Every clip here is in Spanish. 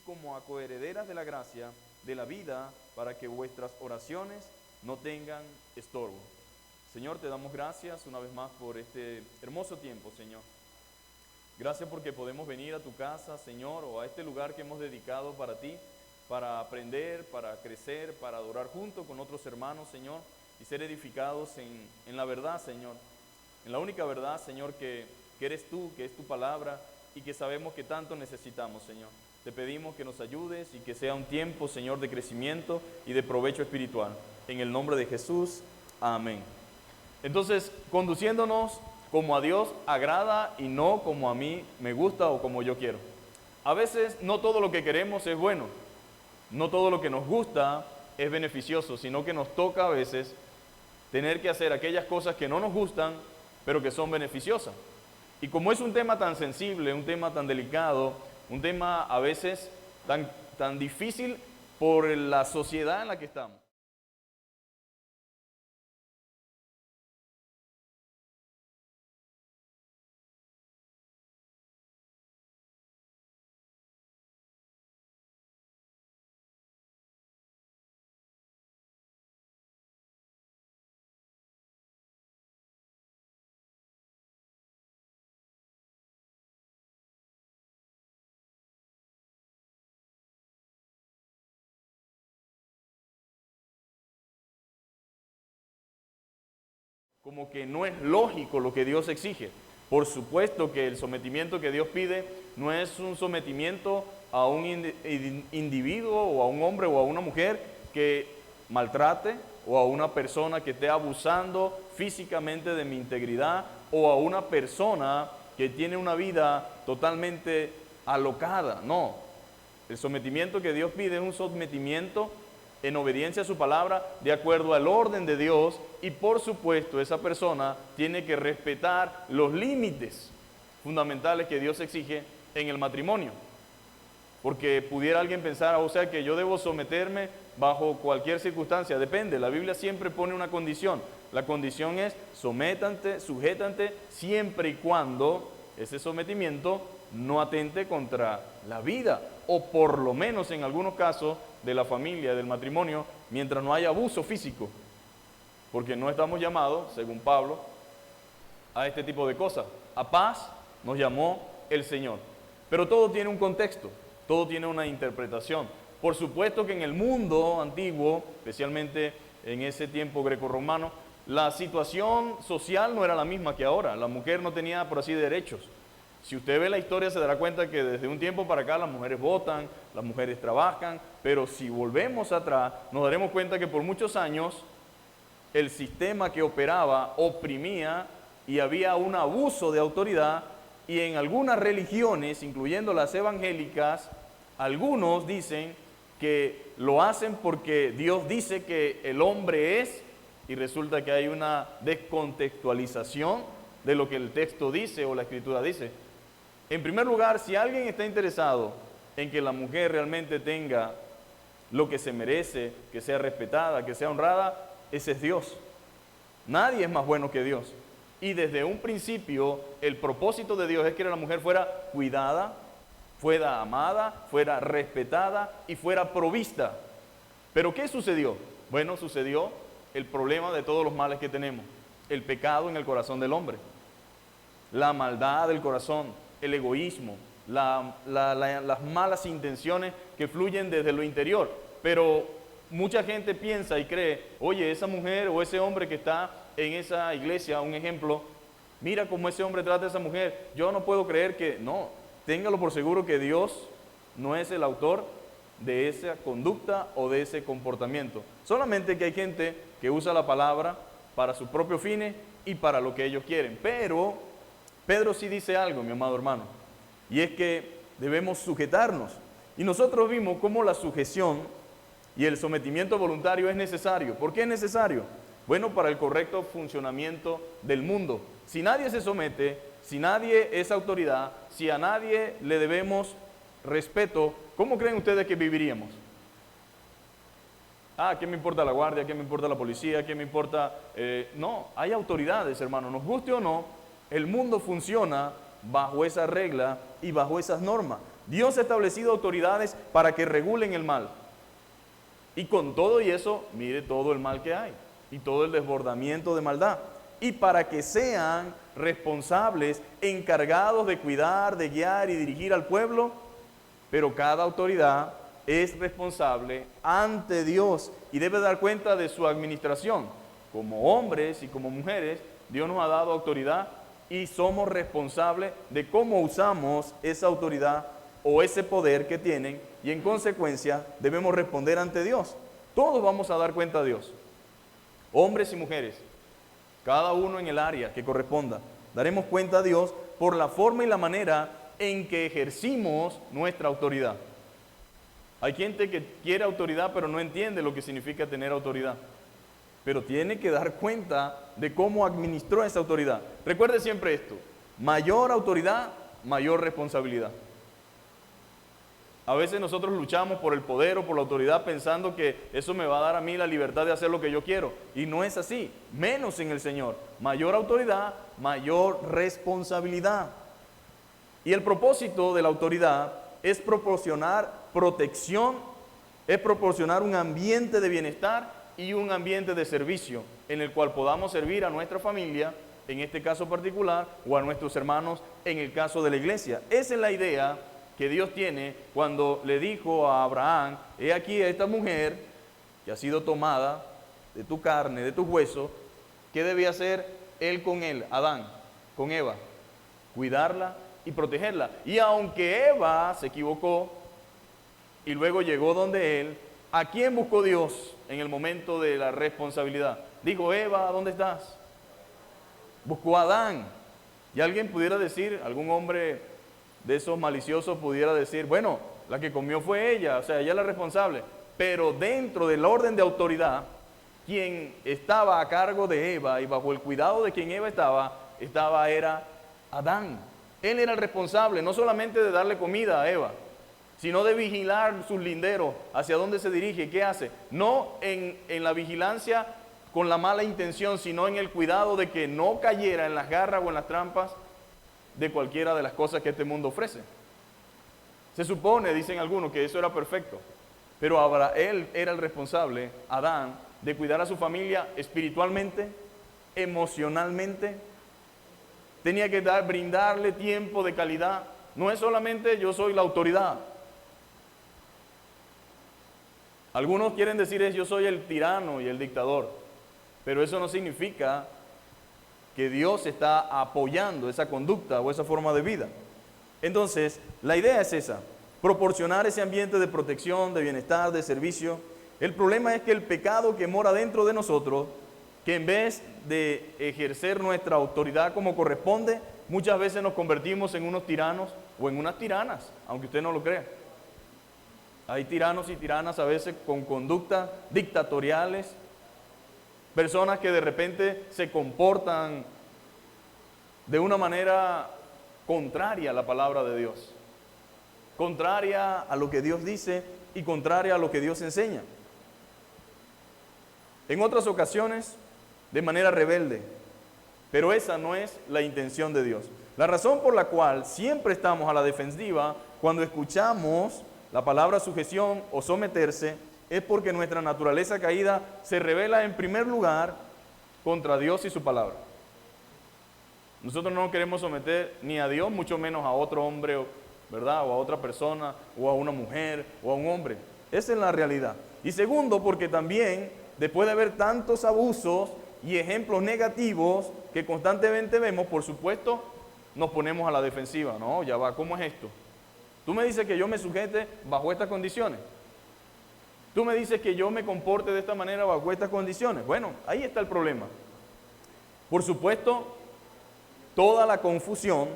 como a coherederas de la gracia de la vida, para que vuestras oraciones no tengan estorbo. Señor, te damos gracias una vez más por este hermoso tiempo, Señor. Gracias porque podemos venir a tu casa, Señor, o a este lugar que hemos dedicado para ti, para aprender, para crecer, para adorar junto con otros hermanos, Señor, y ser edificados en la verdad, Señor. En la única verdad, Señor, que eres tú, que es tu palabra, y que sabemos que tanto necesitamos, Señor. Te pedimos que nos ayudes y que sea un tiempo, Señor, de crecimiento y de provecho espiritual. En el nombre de Jesús, amén. Entonces, conduciéndonos como a Dios agrada y no como a mí me gusta o como yo quiero. A veces no todo lo que queremos es bueno, no todo lo que nos gusta es beneficioso, sino que nos toca a veces tener que hacer aquellas cosas que no nos gustan, pero que son beneficiosas. Y como es un tema tan sensible, un tema tan delicado, un tema a veces tan difícil por la sociedad en la que estamos. Como que no es lógico lo que Dios exige. Por supuesto que el sometimiento que Dios pide no es un sometimiento a un individuo o a un hombre o a una mujer que maltrate, o a una persona que esté abusando físicamente de mi integridad, o a una persona que tiene una vida totalmente alocada. No, el sometimiento que Dios pide es un sometimiento en obediencia a su palabra, de acuerdo al orden de Dios, y por supuesto esa persona tiene que respetar los límites fundamentales que Dios exige en el matrimonio. Porque pudiera alguien pensar, o sea, que yo debo someterme bajo cualquier circunstancia. Depende, la Biblia siempre pone una condición. La condición es sométante, sujétante, siempre y cuando ese sometimiento no atente contra la vida, o por lo menos en algunos casos de la familia, del matrimonio, mientras no haya abuso físico. Porque no estamos llamados, según Pablo, a este tipo de cosas. A paz nos llamó el Señor. Pero todo tiene un contexto, todo tiene una interpretación. Por supuesto que en el mundo antiguo, especialmente en ese tiempo grecorromano, la situación social no era la misma que ahora. La mujer no tenía, por así, derechos. Si usted ve la historia se dará cuenta que desde un tiempo para acá las mujeres votan, las mujeres trabajan, pero si volvemos atrás nos daremos cuenta que por muchos años el sistema que operaba oprimía y había un abuso de autoridad, y en algunas religiones, incluyendo las evangélicas, algunos dicen que lo hacen porque Dios dice que el hombre es, y resulta que hay una descontextualización de lo que el texto dice o la escritura dice. En primer lugar, si alguien está interesado en que la mujer realmente tenga lo que se merece, que sea respetada, que sea honrada, ese es Dios. Nadie es más bueno que Dios. Y desde un principio, el propósito de Dios es que la mujer fuera cuidada, fuera amada, fuera respetada y fuera provista. ¿Pero qué sucedió? Bueno, sucedió el problema de todos los males que tenemos. El pecado en el corazón del hombre, la maldad del corazón, el egoísmo, las malas intenciones que fluyen desde lo interior. Pero mucha gente piensa y cree, oye, esa mujer o ese hombre que está en esa iglesia, un ejemplo, mira cómo ese hombre trata a esa mujer. Yo no puedo creer que, no, téngalo por seguro que Dios no es el autor de esa conducta o de ese comportamiento. Solamente que hay gente que usa la palabra para sus propios fines y para lo que ellos quieren. Pero Pedro sí dice algo, mi amado hermano, y es que debemos sujetarnos. Y nosotros vimos cómo la sujeción y el sometimiento voluntario es necesario. ¿Por qué es necesario? Bueno, para el correcto funcionamiento del mundo. Si nadie se somete, si nadie es autoridad, si a nadie le debemos respeto, ¿cómo creen ustedes que viviríamos? ¿Qué me importa la guardia? ¿Qué me importa la policía? ¿Qué me importa? No, hay autoridades, hermano, nos guste o no. El mundo funciona bajo esa regla y bajo esas normas. Dios ha establecido autoridades para que regulen el mal. Y con todo y eso, mire todo el mal que hay y todo el desbordamiento de maldad. Y para que sean responsables, encargados de cuidar, de guiar y dirigir al pueblo, pero cada autoridad es responsable ante Dios y debe dar cuenta de su administración. Como hombres y como mujeres, Dios nos ha dado autoridad y somos responsables de cómo usamos esa autoridad o ese poder que tienen, y en consecuencia debemos responder ante Dios. Todos vamos a dar cuenta a Dios, hombres y mujeres, cada uno en el área que corresponda. Daremos cuenta a Dios por la forma y la manera en que ejercimos nuestra autoridad. Hay gente que quiere autoridad pero no entiende lo que significa tener autoridad, pero tiene que dar cuenta de cómo administró esa autoridad. Recuerde siempre esto: mayor autoridad, mayor responsabilidad. A veces nosotros luchamos por el poder o por la autoridad pensando que eso me va a dar a mí la libertad de hacer lo que yo quiero. Y no es así, menos en el Señor. Mayor autoridad, mayor responsabilidad. Y el propósito de la autoridad es proporcionar protección, es proporcionar un ambiente de bienestar y un ambiente de servicio en el cual podamos servir a nuestra familia, en este caso particular, o a nuestros hermanos en el caso de la iglesia. Esa es la idea que Dios tiene cuando le dijo a Abraham: he aquí a esta mujer que ha sido tomada de tu carne, de tus huesos. ¿Qué debía hacer él con él, Adán, con Eva? Cuidarla y protegerla. Y aunque Eva se equivocó y luego llegó donde él, ¿a quién buscó Dios en el momento de la responsabilidad? Dijo: Eva, ¿dónde estás? Buscó a Adán. Y alguien pudiera decir, algún hombre de esos maliciosos pudiera decir: bueno, la que comió fue ella, o sea, ella es la responsable. Pero dentro del orden de autoridad, quien estaba a cargo de Eva y bajo el cuidado de quien Eva era Adán. Él era el responsable, no solamente de darle comida a Eva, sino de vigilar sus linderos, hacia dónde se dirige, qué hace. No en la vigilancia con la mala intención, sino en el cuidado de que no cayera en las garras o en las trampas de cualquiera de las cosas que este mundo ofrece. Se supone, dicen algunos, que eso era perfecto, pero él era el responsable, Adán, de cuidar a su familia espiritualmente, emocionalmente. Tenía que brindarle tiempo de calidad. No es solamente yo soy la autoridad. Algunos quieren decir yo soy el tirano y el dictador, pero eso no significa que Dios está apoyando esa conducta o esa forma de vida. Entonces, la idea es esa: proporcionar ese ambiente de protección, de bienestar, de servicio. El problema es que el pecado que mora dentro de nosotros, que en vez de ejercer nuestra autoridad como corresponde, muchas veces nos convertimos en unos tiranos o en unas tiranas, aunque usted no lo crea. Hay tiranos y tiranas a veces con conductas dictatoriales, personas que de repente se comportan de una manera contraria a la palabra de Dios, contraria a lo que Dios dice y contraria a lo que Dios enseña. En otras ocasiones, de manera rebelde, pero esa no es la intención de Dios. La razón por la cual siempre estamos a la defensiva cuando escuchamos la palabra sujeción o someterse es porque nuestra naturaleza caída se revela en primer lugar contra Dios y su palabra. Nosotros no queremos someter ni a Dios, mucho menos a otro hombre, ¿verdad? O a otra persona, o a una mujer, o a un hombre. Esa es la realidad. Y segundo, porque también, después de haber tantos abusos y ejemplos negativos que constantemente vemos, por supuesto, nos ponemos a la defensiva. No, ya va, ¿cómo es esto? Tú me dices que yo me sujete bajo estas condiciones. Tú me dices que yo me comporte de esta manera bajo estas condiciones. Bueno, ahí está el problema. Por supuesto, toda la confusión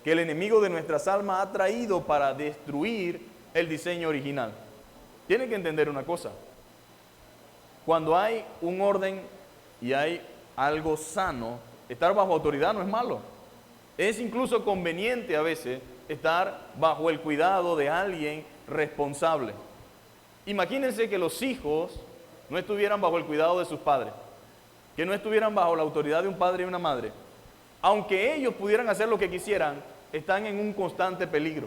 que el enemigo de nuestras almas ha traído para destruir el diseño original. Tienen que entender una cosa: cuando hay un orden y hay algo sano, estar bajo autoridad no es malo. Es incluso conveniente a veces estar bajo el cuidado de alguien responsable. Imagínense que los hijos no estuvieran bajo el cuidado de sus padres, que no estuvieran bajo la autoridad de un padre y una madre. Aunque ellos pudieran hacer lo que quisieran, están en un constante peligro.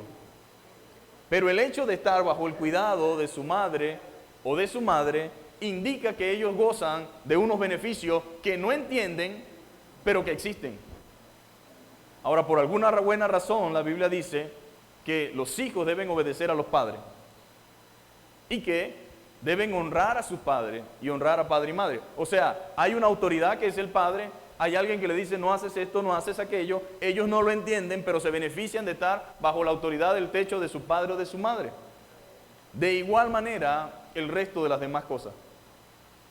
Pero el hecho de estar bajo el cuidado de su madre o de su madre indica que ellos gozan de unos beneficios que no entienden, pero que existen. Ahora, por alguna buena razón, la Biblia dice que los hijos deben obedecer a los padres y que deben honrar a sus padres y honrar a padre y madre. O sea, hay una autoridad que es el padre, hay alguien que le dice no haces esto, no haces aquello, ellos no lo entienden, pero se benefician de estar bajo la autoridad del techo de su padre o de su madre. De igual manera, el resto de las demás cosas.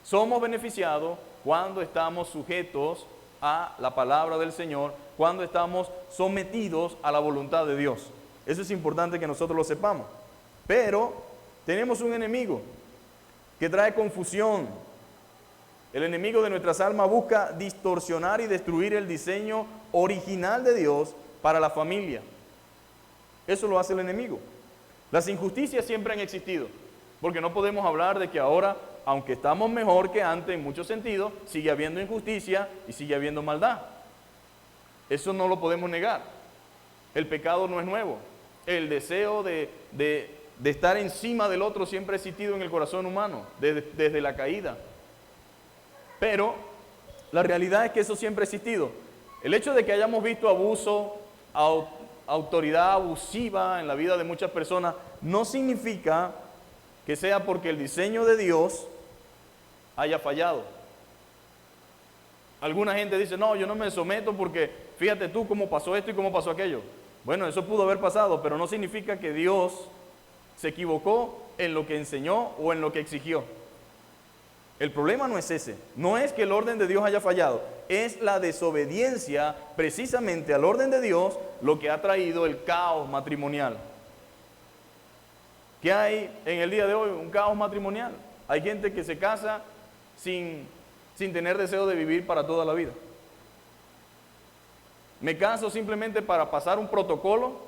Somos beneficiados cuando estamos sujetos a la palabra del Señor, cuando estamos sometidos a la voluntad de Dios. Eso es importante que nosotros lo sepamos. Pero tenemos un enemigo que trae confusión. El enemigo de nuestras almas busca distorsionar y destruir el diseño original de Dios para la familia. Eso lo hace el enemigo. Las injusticias siempre han existido, porque no podemos hablar de que ahora, aunque estamos mejor que antes en muchos sentidos, sigue habiendo injusticia y sigue habiendo maldad. Eso no lo podemos negar. El pecado no es nuevo. El deseo de estar encima del otro siempre ha existido en el corazón humano, desde la caída. Pero la realidad es que eso siempre ha existido. El hecho de que hayamos visto abuso, autoridad abusiva en la vida de muchas personas, no significa que sea porque el diseño de Dios haya fallado. Alguna gente dice, no, yo no me someto porque fíjate tú cómo pasó esto y cómo pasó aquello. Bueno, eso pudo haber pasado, pero no significa que Dios se equivocó en lo que enseñó o en lo que exigió. El problema no es ese, no es que el orden de Dios haya fallado, es la desobediencia precisamente al orden de Dios lo que ha traído el caos matrimonial. ¿Qué hay en el día de hoy? Un caos matrimonial. Hay gente que se casa sin tener deseo de vivir para toda la vida. Me caso simplemente para pasar un protocolo,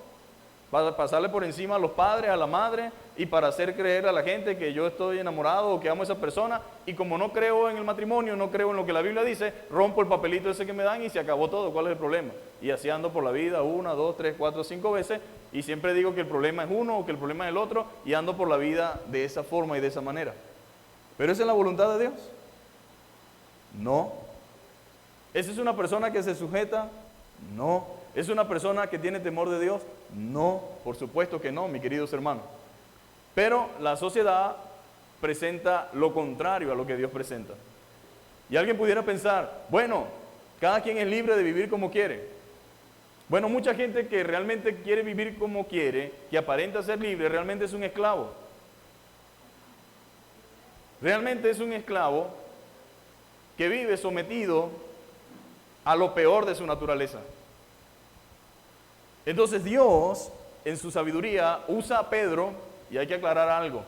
para pasarle por encima a los padres, a la madre, y para hacer creer a la gente que yo estoy enamorado o que amo a esa persona, y como no creo en el matrimonio, no creo en lo que la Biblia dice, rompo el papelito ese que me dan y se acabó todo. ¿Cuál es el problema? Y así ando por la vida 1, 2, 3, 4, 5 veces, y siempre digo que el problema es uno o que el problema es el otro, y ando por la vida de esa forma y de esa manera. ¿Pero esa es la voluntad de Dios? No. ¿Esa es una persona que se sujeta? No. ¿Es una persona que tiene temor de Dios? No, por supuesto que no, mis queridos hermanos. Pero la sociedad presenta lo contrario a lo que Dios presenta. Y alguien pudiera pensar, bueno, cada quien es libre de vivir como quiere. Bueno, mucha gente que realmente quiere vivir como quiere, que aparenta ser libre, realmente es un esclavo. Realmente es un esclavo que vive sometido a lo peor de su naturaleza. Entonces Dios, en su sabiduría, usa a Pedro, y hay que aclarar algo.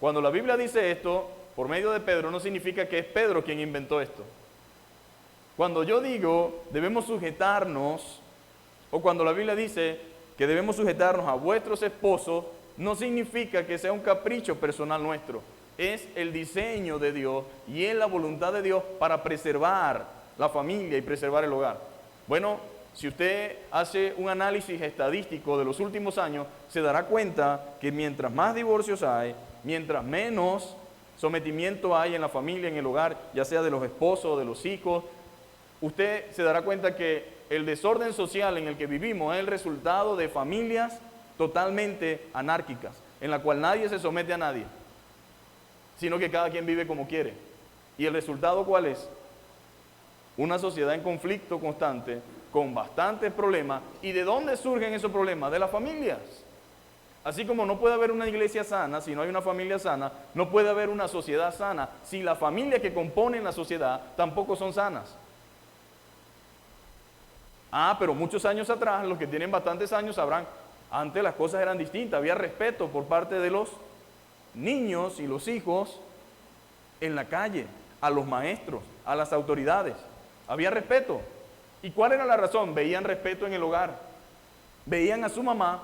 Cuando la Biblia dice esto, por medio de Pedro, no significa que es Pedro quien inventó esto. Cuando yo digo, debemos sujetarnos, o cuando la Biblia dice que debemos sujetarnos a vuestros esposos, no significa que sea un capricho personal nuestro. Es el diseño de Dios y es la voluntad de Dios para preservar la familia y preservar el hogar. Bueno, si usted hace un análisis estadístico de los últimos años, se dará cuenta que mientras más divorcios hay, mientras menos sometimiento hay en la familia, en el hogar, ya sea de los esposos o de los hijos, usted se dará cuenta que el desorden social en el que vivimos es el resultado de familias totalmente anárquicas, en la cual nadie se somete a nadie, sino que cada quien vive como quiere. ¿Y el resultado cuál es? Una sociedad en conflicto constante, con bastantes problemas. ¿Y de dónde surgen esos problemas? De las familias. Así como no puede haber una iglesia sana si no hay una familia sana, no puede haber una sociedad sana si las familias que componen la sociedad tampoco son sanas. Pero muchos años atrás, los que tienen bastantes años sabrán, antes las cosas eran distintas, había respeto por parte de los niños y los hijos en la calle, a los maestros, a las autoridades. Había respeto. ¿Y cuál era la razón? Veían respeto en el hogar. Veían a su mamá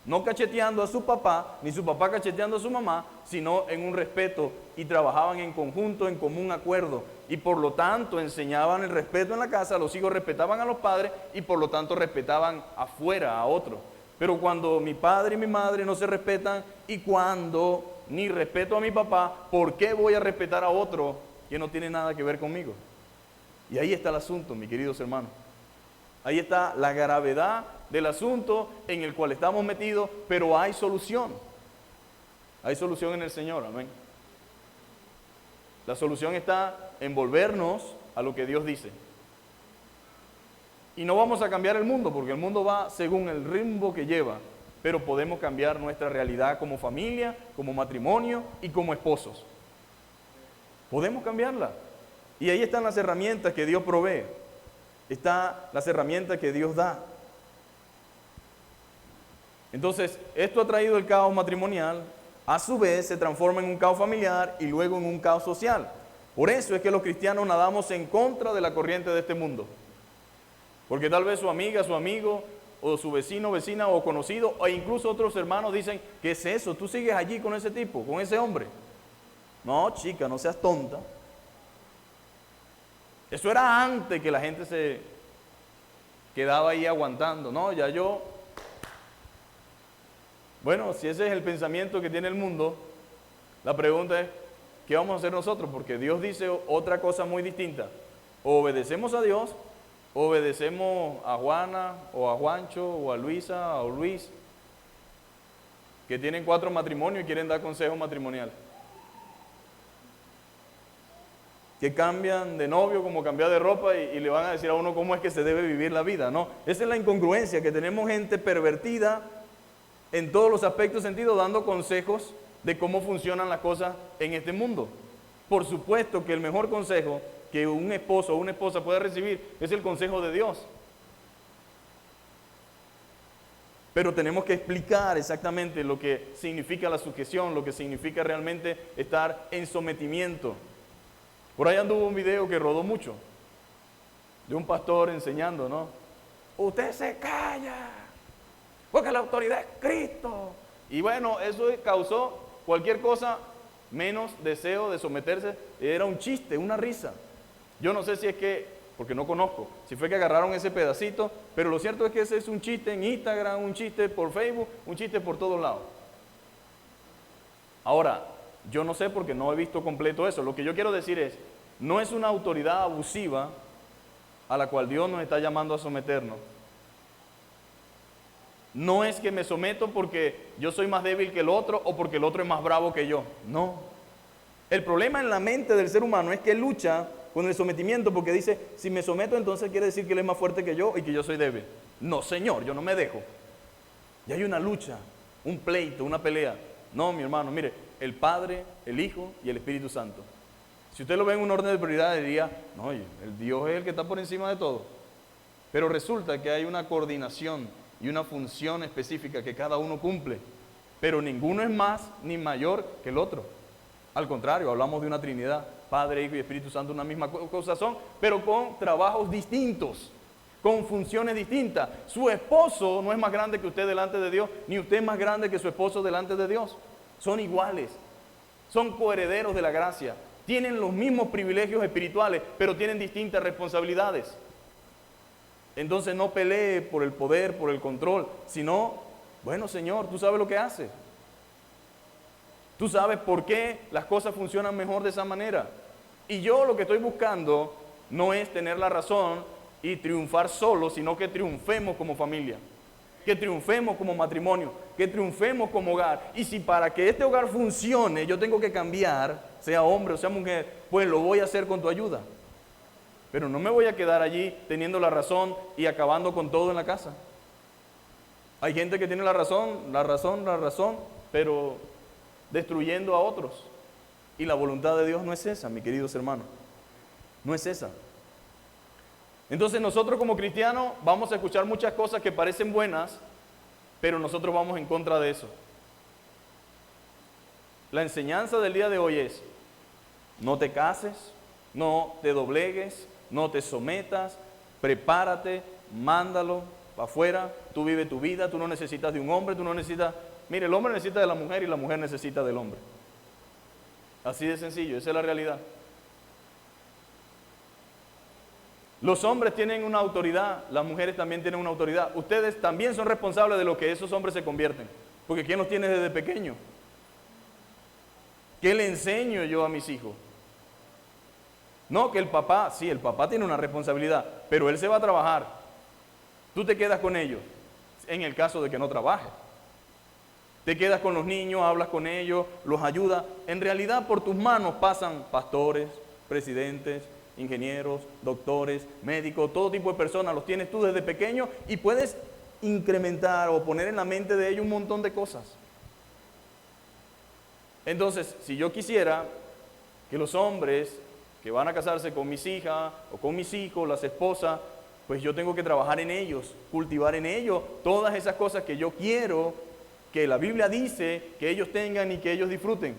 no cacheteando a su papá, ni su papá cacheteando a su mamá, sino en un respeto, y trabajaban en conjunto, en común acuerdo, y por lo tanto enseñaban el respeto en la casa, los hijos respetaban a los padres, y por lo tanto respetaban afuera a otros. Pero cuando mi padre y mi madre no se respetan y cuando ni respeto a mi papá, ¿por qué voy a respetar a otro que no tiene nada que ver conmigo? Y ahí está el asunto, mis queridos hermanos. Ahí está la gravedad del asunto en el cual estamos metidos, pero hay solución. Hay solución en el Señor, amén. La solución está en volvernos a lo que Dios dice. Y no vamos a cambiar el mundo, porque el mundo va según el ritmo que lleva, pero podemos cambiar nuestra realidad como familia, como matrimonio y como esposos. Podemos cambiarla. Y ahí están las herramientas que Dios provee. Están las herramientas que Dios da. Entonces, esto ha traído el caos matrimonial, a su vez se transforma en un caos familiar y luego en un caos social. Por eso es que los cristianos nadamos en contra de la corriente de este mundo. Porque tal vez su amiga, su amigo, o su vecino, vecina, o conocido, o incluso otros hermanos dicen, ¿qué es eso? ¿Tú sigues allí con ese tipo, con ese hombre? No, chica, no seas tonta. Eso era antes que la gente se quedaba ahí aguantando. No, ya yo... Bueno, si ese es el pensamiento que tiene el mundo, la pregunta es, ¿qué vamos a hacer nosotros? Porque Dios dice otra cosa muy distinta. O obedecemos a Dios, o obedecemos a Juana, o a Juancho, o a Luisa, o Luis, que tienen 4 matrimonios y quieren dar consejo matrimonial. Que cambian de novio como cambiar de ropa y le van a decir a uno cómo es que se debe vivir la vida, ¿no? Esa es la incongruencia, que tenemos gente pervertida en todos los aspectos sentidos, dando consejos de cómo funcionan las cosas en este mundo. Por supuesto que el mejor consejo que un esposo o una esposa puede recibir es el consejo de Dios. Pero tenemos que explicar exactamente lo que significa la sujeción, lo que significa realmente estar en sometimiento. Por ahí anduvo un video que rodó mucho, de un pastor enseñando, ¿no? Usted se calla, porque la autoridad es Cristo. Y bueno, eso causó cualquier cosa menos deseo de someterse. Era un chiste, una risa. Yo no sé si es que, porque no conozco, si fue que agarraron ese pedacito, pero lo cierto es que ese es un chiste en Instagram, un chiste por Facebook, un chiste por todos lados. Ahora, yo no sé porque no he visto completo eso. Lo que yo quiero decir es, no es una autoridad abusiva a la cual Dios nos está llamando a someternos. No es que me someto porque yo soy más débil que el otro o porque el otro es más bravo que yo. No. El problema en la mente del ser humano es que lucha con el sometimiento porque dice, si me someto entonces quiere decir que él es más fuerte que yo y que yo soy débil. No, Señor, yo no me dejo. Y hay una lucha, un pleito, una pelea. No, mi hermano, mire, el Padre, el Hijo y el Espíritu Santo. Si usted lo ve en un orden de prioridad, diría, no, el Dios es el que está por encima de todo. Pero resulta que hay una coordinación y una función específica que cada uno cumple. Pero ninguno es más ni mayor que el otro. Al contrario, hablamos de una Trinidad, Padre, Hijo y Espíritu Santo, una misma cosa son, pero con trabajos distintos, con funciones distintas. Su esposo no es más grande que usted delante de Dios, ni usted es más grande que su esposo delante de Dios. Son iguales, son coherederos de la gracia, tienen los mismos privilegios espirituales, pero tienen distintas responsabilidades. Entonces no pelee por el poder, por el control, sino, bueno, Señor, tú sabes lo que haces. Tú sabes por qué las cosas funcionan mejor de esa manera. Y yo lo que estoy buscando no es tener la razón y triunfar solo, sino que triunfemos como familia, que triunfemos como matrimonio, que triunfemos como hogar. Y si para que este hogar funcione yo tengo que cambiar, sea hombre o sea mujer, pues lo voy a hacer con tu ayuda. Pero no me voy a quedar allí teniendo la razón y acabando con todo en la casa. Hay gente que tiene la razón, pero destruyendo a otros. Y la voluntad de Dios no es esa, mis queridos hermanos. No es esa. Entonces nosotros como cristianos vamos a escuchar muchas cosas que parecen buenas, pero nosotros vamos en contra de eso. La enseñanza del día de hoy es, no te cases, no te doblegues, no te sometas, prepárate, mándalo para afuera, tú vive tu vida, tú no necesitas de un hombre, tú no necesitas... Mire, el hombre necesita de la mujer y la mujer necesita del hombre. Así de sencillo, esa es la realidad. Los hombres tienen una autoridad, las mujeres también tienen una autoridad. Ustedes también son responsables de lo que esos hombres se convierten. Porque ¿quién los tiene desde pequeño? ¿Qué le enseño yo a mis hijos? No, que el papá, sí, el papá tiene una responsabilidad, pero él se va a trabajar. Tú te quedas con ellos, en el caso de que no trabaje. Te quedas con los niños, hablas con ellos, los ayudas. En realidad por tus manos pasan pastores, presidentes, ingenieros, doctores, médicos, todo tipo de personas. Los tienes tú desde pequeño y puedes incrementar o poner en la mente de ellos un montón de cosas. Entonces, si yo quisiera que los hombres que van a casarse con mis hijas o con mis hijos, las esposas, pues yo tengo que trabajar en ellos, cultivar en ellos todas esas cosas que yo quiero que la Biblia dice que ellos tengan y que ellos disfruten.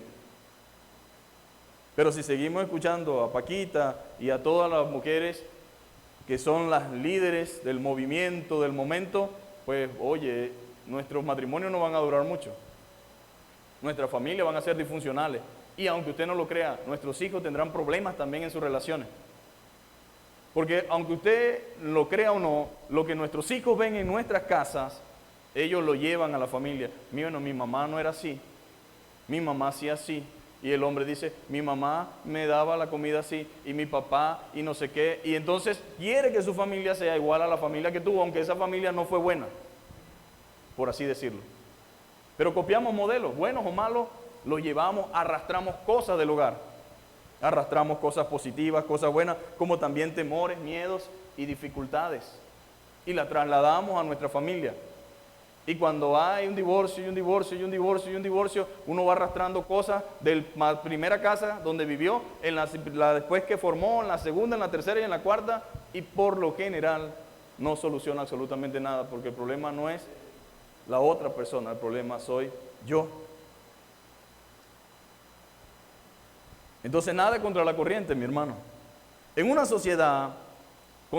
Pero si seguimos escuchando a Paquita y a todas las mujeres que son las líderes del movimiento, del momento, pues oye, nuestros matrimonios no van a durar mucho. Nuestras familias van a ser disfuncionales. Y aunque usted no lo crea, nuestros hijos tendrán problemas también en sus relaciones. Porque aunque usted lo crea o no, lo que nuestros hijos ven en nuestras casas, ellos lo llevan a la familia. Bueno, mi mamá no era así, mi mamá sí así. Y el hombre dice, mi mamá me daba la comida así, y mi papá, y no sé qué. Y entonces quiere que su familia sea igual a la familia que tuvo, aunque esa familia no fue buena, por así decirlo. Pero copiamos modelos, buenos o malos, los llevamos, arrastramos cosas del hogar. Arrastramos cosas positivas, cosas buenas, como también temores, miedos y dificultades. Y las trasladamos a nuestra familia. Y cuando hay un divorcio y un divorcio y un divorcio y un divorcio, uno va arrastrando cosas de la primera casa donde vivió, en la después que formó, en la segunda, en la tercera y en la cuarta, y por lo general no soluciona absolutamente nada, porque el problema no es la otra persona, el problema soy yo. Entonces nada contra la corriente, mi hermano. En una sociedad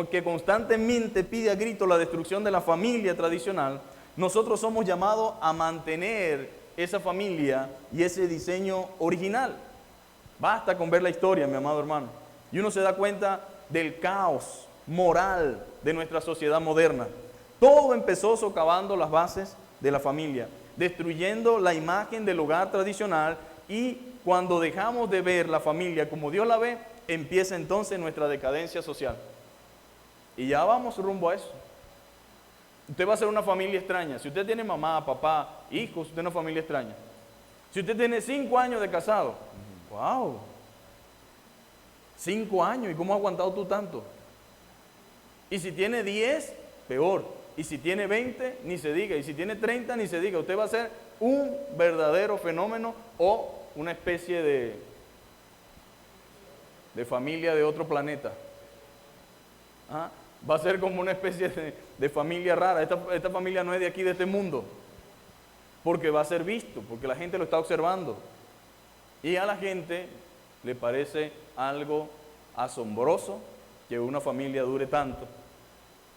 que constantemente pide a grito la destrucción de la familia tradicional, nosotros somos llamados a mantener esa familia y ese diseño original. Basta con ver la historia, mi amado hermano. Y uno se da cuenta del caos moral de nuestra sociedad moderna. Todo empezó socavando las bases de la familia, destruyendo la imagen del hogar tradicional, y cuando dejamos de ver la familia como Dios la ve, empieza entonces nuestra decadencia social. Y ya vamos rumbo a eso. Usted va a ser una familia extraña. Si usted tiene mamá, papá, hijos, usted es una familia extraña. Si usted tiene 5 años de casado, wow, 5 años, ¿y cómo has aguantado tú tanto? Y si tiene 10, peor. Y si tiene 20, ni se diga. Y si tiene 30, ni se diga. Usted va a ser un verdadero fenómeno o una especie de familia de otro planeta. ¿Ah? Va a ser como una especie de familia rara. Esta familia no es de aquí, de este mundo. Porque va a ser visto, porque la gente lo está observando. Y a la gente le parece algo asombroso que una familia dure tanto,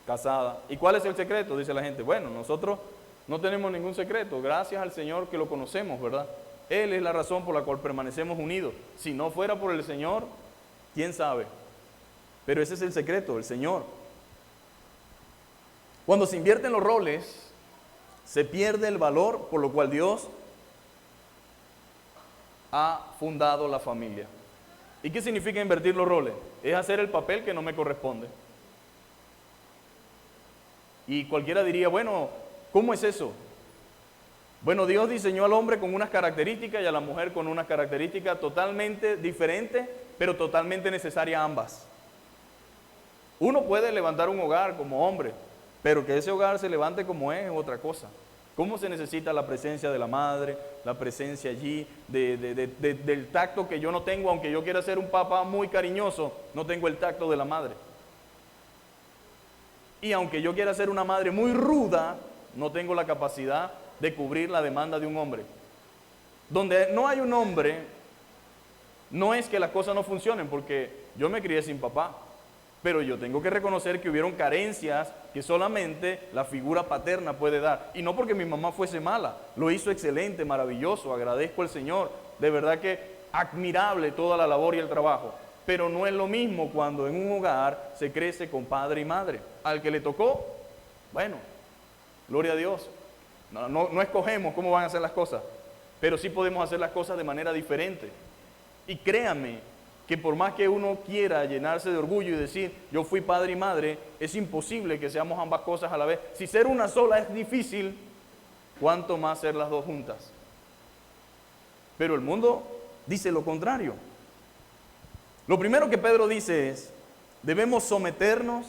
casada. ¿Y cuál es el secreto? Dice la gente. Bueno, nosotros no tenemos ningún secreto, gracias al Señor que lo conocemos, ¿verdad? Él es la razón por la cual permanecemos unidos. Si no fuera por el Señor, ¿quién sabe? Pero ese es el secreto, el Señor. Cuando se invierten los roles, se pierde el valor por lo cual Dios ha fundado la familia. ¿Y qué significa invertir los roles? Es hacer el papel que no me corresponde. Y cualquiera diría, bueno, ¿cómo es eso? Bueno, Dios diseñó al hombre con unas características y a la mujer con unas características totalmente diferentes, pero totalmente necesarias ambas. Uno puede levantar un hogar como hombre, pero que ese hogar se levante como es otra cosa. ¿Cómo se necesita la presencia de la madre, la presencia allí, del tacto que yo no tengo, aunque yo quiera ser un papá muy cariñoso, no tengo el tacto de la madre? Y aunque yo quiera ser una madre muy ruda, no tengo la capacidad de cubrir la demanda de un hombre. Donde no hay un hombre, no es que las cosas no funcionen, porque yo me crié sin papá, pero yo tengo que reconocer que hubieron carencias que solamente la figura paterna puede dar. Y no porque mi mamá fuese mala, lo hizo excelente, maravilloso, agradezco al Señor, de verdad que admirable toda la labor y el trabajo. pero no es lo mismo cuando en un hogar se crece con padre y madre. Al que le tocó, bueno, gloria a Dios. No escogemos cómo van a hacer las cosas, pero sí podemos hacer las cosas de manera diferente. Y créanme que por más que uno quiera llenarse de orgullo y decir, yo fui padre y madre, es imposible que seamos ambas cosas a la vez. Si ser una sola es difícil, ¿cuánto más ser las dos juntas? Pero el mundo dice lo contrario. Lo primero que Pedro dice es, debemos someternos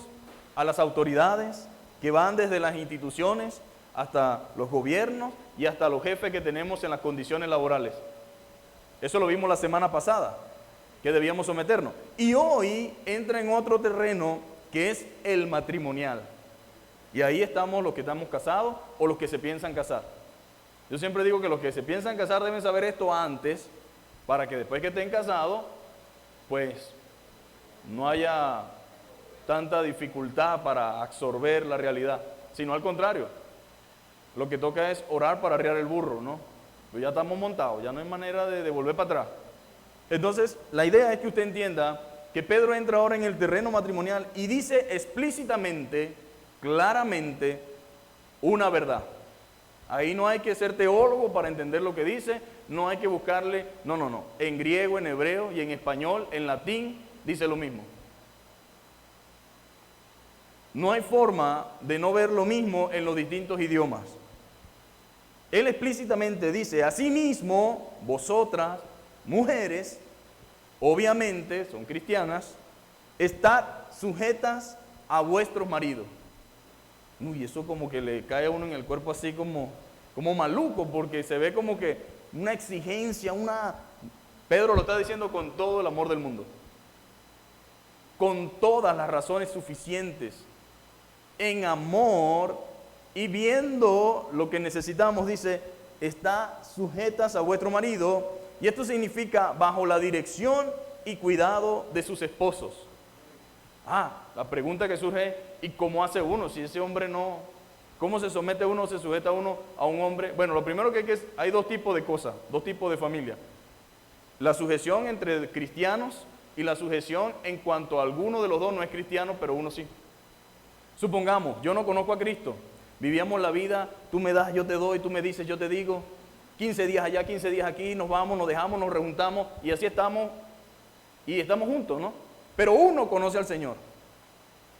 a las autoridades que van desde las instituciones hasta los gobiernos y hasta los jefes que tenemos en las condiciones laborales. Eso lo vimos la semana pasada, que debíamos someternos. Y hoy entra en otro terreno que es el matrimonial. Y ahí estamos los que estamos casados o los que se piensan casar. Yo siempre digo que los que se piensan casar deben saber esto antes, para que después que estén casados, pues no haya tanta dificultad para absorber la realidad, sino al contrario. Lo que toca es orar para arriar el burro, ¿no? Pues ya estamos montados, ya no hay manera de volver para atrás. Entonces, la idea es que usted entienda que Pedro entra ahora en el terreno matrimonial y dice explícitamente, claramente, una verdad. Ahí no hay que ser teólogo para entender lo que dice, no hay que buscarle, no. En griego, en hebreo y en español, en latín, dice lo mismo. No hay forma de no ver lo mismo en los distintos idiomas. Él explícitamente dice, asimismo, vosotras, mujeres, obviamente, son cristianas, estad sujetas a vuestros maridos. Uy, eso como que le cae a uno en el cuerpo así como maluco, porque se ve como que una exigencia, Pedro lo está diciendo con todo el amor del mundo, con todas las razones suficientes, en amor y viendo lo que necesitamos, dice, está sujetas a vuestro marido, y esto significa bajo la dirección y cuidado de sus esposos. La pregunta que surge es, ¿y cómo hace uno? Si ese hombre no, ¿cómo se somete uno o se sujeta uno a un hombre? Bueno, lo primero que hay dos tipos de cosas, dos tipos de familia. La sujeción entre cristianos y la sujeción en cuanto a alguno de los dos no es cristiano, pero uno sí. Supongamos, yo no conozco a Cristo, vivíamos la vida, tú me das, yo te doy, tú me dices, yo te digo, 15 días allá, 15 días aquí, nos vamos, nos dejamos, nos rejuntamos y así estamos, y estamos juntos, ¿no? Pero uno conoce al Señor.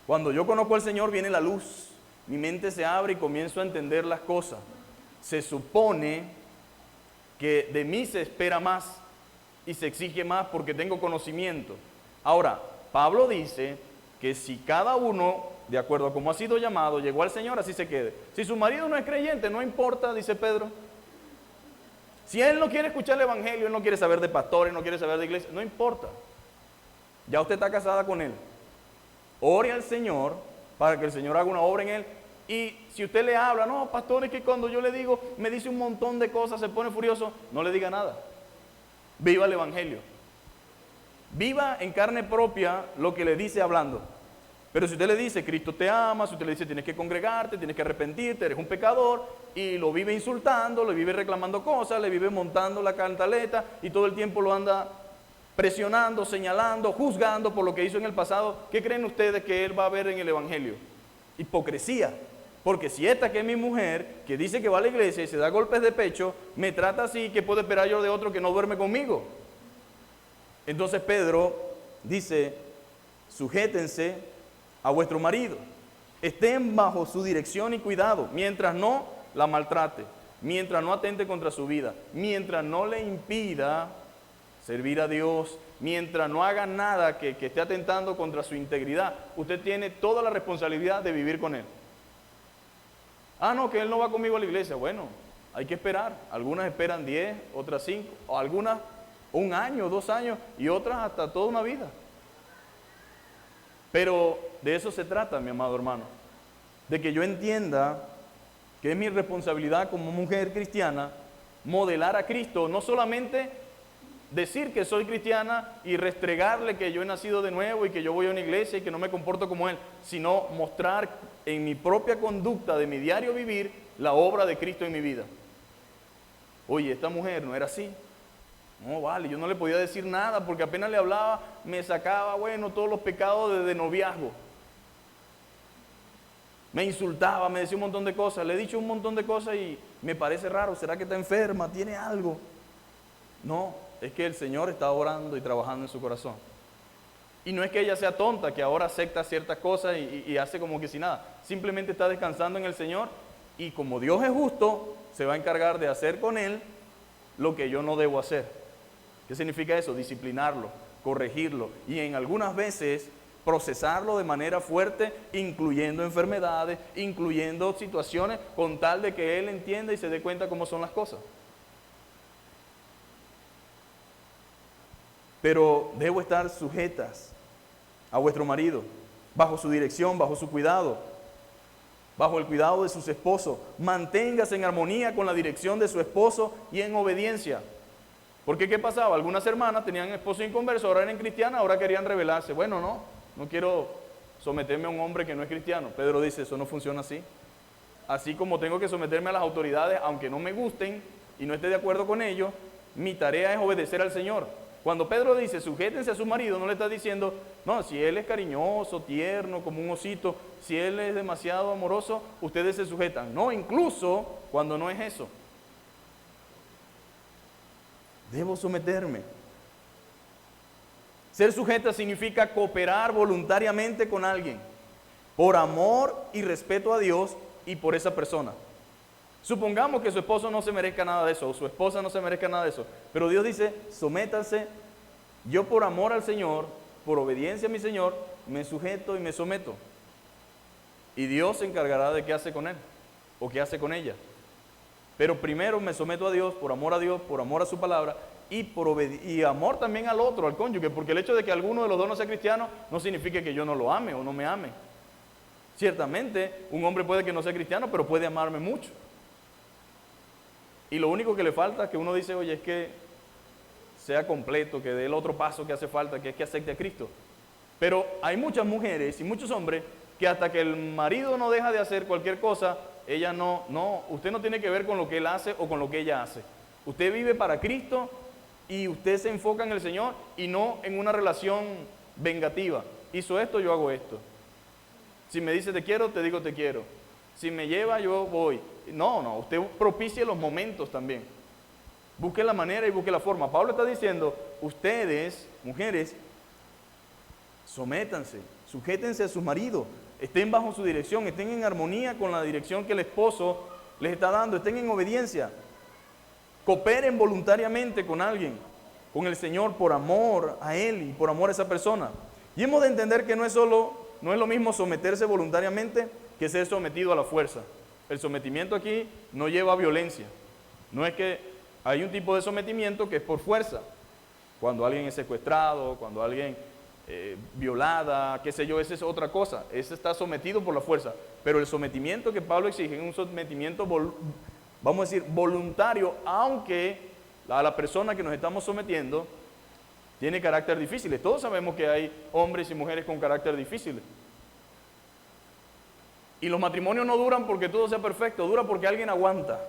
Cuando yo conozco al Señor viene la luz, mi mente se abre y comienzo a entender las cosas. Se supone que de mí se espera más y se exige más porque tengo conocimiento. Ahora, Pablo dice que si cada uno, de acuerdo a cómo ha sido llamado, llegó al Señor, así se quede. Si su marido no es creyente, no importa, dice Pedro. Si él no quiere escuchar el evangelio, él no quiere saber de pastores, no quiere saber de iglesia, no importa. Ya usted está casada con él. Ore al Señor para que el Señor haga una obra en él. Y si usted le habla, no, pastor, es que cuando yo le digo, me dice un montón de cosas, se pone furioso, no le diga nada. Viva el evangelio. Viva en carne propia lo que le dice hablando. Pero si usted le dice, Cristo te ama, si usted le dice, tienes que congregarte, tienes que arrepentirte, eres un pecador, y lo vive insultando, le vive reclamando cosas, le vive montando la cantaleta, y todo el tiempo lo anda presionando, señalando, juzgando por lo que hizo en el pasado, ¿qué creen ustedes que él va a ver en el evangelio? Hipocresía. Porque si esta que es mi mujer, que dice que va a la iglesia y se da golpes de pecho, me trata así, ¿qué puedo esperar yo de otro que no duerme conmigo? Entonces Pedro dice, sujétense a vuestro marido, estén bajo su dirección y cuidado, mientras no la maltrate, mientras no atente contra su vida, mientras no le impida servir a Dios, mientras no haga nada que esté atentando contra su integridad. Usted tiene toda la responsabilidad de vivir con él. No, que él no va conmigo a la iglesia. Bueno, hay que esperar. Algunas esperan 10, otras 5, o algunas 1 año, 2 años, y otras hasta toda una vida. Pero de eso se trata, mi amado hermano, de que yo entienda que es mi responsabilidad como mujer cristiana modelar a Cristo, no solamente decir que soy cristiana y restregarle que yo he nacido de nuevo y que yo voy a una iglesia y que no me comporto como él, sino mostrar en mi propia conducta de mi diario vivir la obra de Cristo en mi vida. Oye, esta mujer no era así. No, vale, yo no le podía decir nada porque apenas le hablaba, me sacaba, bueno, todos los pecados de noviazgo. Me insultaba, me decía un montón de cosas. Le he dicho un montón de cosas y me parece raro. ¿Será que está enferma? ¿Tiene algo? No, es que el Señor está orando y trabajando en su corazón. Y no es que ella sea tonta, que ahora acepta ciertas cosas y hace como que si nada. Simplemente está descansando en el Señor y como Dios es justo, se va a encargar de hacer con él lo que yo no debo hacer. ¿Qué significa eso? Disciplinarlo, corregirlo y en algunas veces procesarlo de manera fuerte, incluyendo enfermedades, incluyendo situaciones, con tal de que él entienda y se dé cuenta cómo son las cosas. Pero debo estar sujetas a vuestro marido, bajo su dirección, bajo su cuidado, bajo el cuidado de sus esposos. Manténgase en armonía con la dirección de su esposo y en obediencia. Porque ¿qué pasaba? Algunas hermanas tenían esposo inconverso, ahora eran cristianas, ahora querían rebelarse. Bueno, no quiero someterme a un hombre que no es cristiano. Pedro dice, eso no funciona así. Así como tengo que someterme a las autoridades, aunque no me gusten y no esté de acuerdo con ellos, mi tarea es obedecer al Señor. Cuando Pedro dice, sujétense a su marido, no le está diciendo, no, si él es cariñoso, tierno, como un osito, si él es demasiado amoroso, ustedes se sujetan. No, incluso cuando no es eso. Debo someterme. Ser sujeta significa cooperar voluntariamente con alguien, por amor y respeto a Dios y por esa persona. Supongamos que su esposo no se merezca nada de eso, o su esposa no se merezca nada de eso, pero Dios dice, sométanse, yo por amor al Señor, por obediencia a mi Señor, me sujeto y me someto. Y Dios se encargará de qué hace con él, o qué hace con ella. Pero primero me someto a Dios, por amor a su palabra, y amor también al otro, al cónyuge, porque el hecho de que alguno de los dos no sea cristiano, no significa que yo no lo ame o no me ame. Ciertamente, un hombre puede que no sea cristiano, pero puede amarme mucho. Y lo único que le falta es que uno dice, oye, es que sea completo, que dé el otro paso que hace falta, que es que acepte a Cristo. Pero hay muchas mujeres y muchos hombres que hasta que el marido no deja de hacer cualquier cosa, ella usted no tiene que ver con lo que él hace o con lo que ella hace. Usted vive para Cristo y usted se enfoca en el Señor y no en una relación vengativa. Hizo esto, yo hago esto. Si me dice te quiero, te digo te quiero. Si me lleva, yo voy. No, usted propicie los momentos también. Busque la manera y busque la forma. Pablo está diciendo, ustedes, mujeres, sométanse, sujétense a sus maridos, estén bajo su dirección, estén en armonía con la dirección que el esposo les está dando, estén en obediencia. Cooperen voluntariamente con alguien, con el Señor, por amor a Él y por amor a esa persona. Y hemos de entender que no es lo mismo someterse voluntariamente que ser sometido a la fuerza. El sometimiento aquí no lleva violencia. No es que hay un tipo de sometimiento que es por fuerza. Cuando alguien es secuestrado, cuando alguien violada, qué sé yo, esa es otra cosa. Ese está sometido por la fuerza. Pero el sometimiento que Pablo exige es un sometimiento, vamos a decir, voluntario, aunque a la persona que nos estamos sometiendo tiene carácter difícil. Todos sabemos que hay hombres y mujeres con carácter difícil. Y los matrimonios no duran porque todo sea perfecto, dura porque alguien aguanta.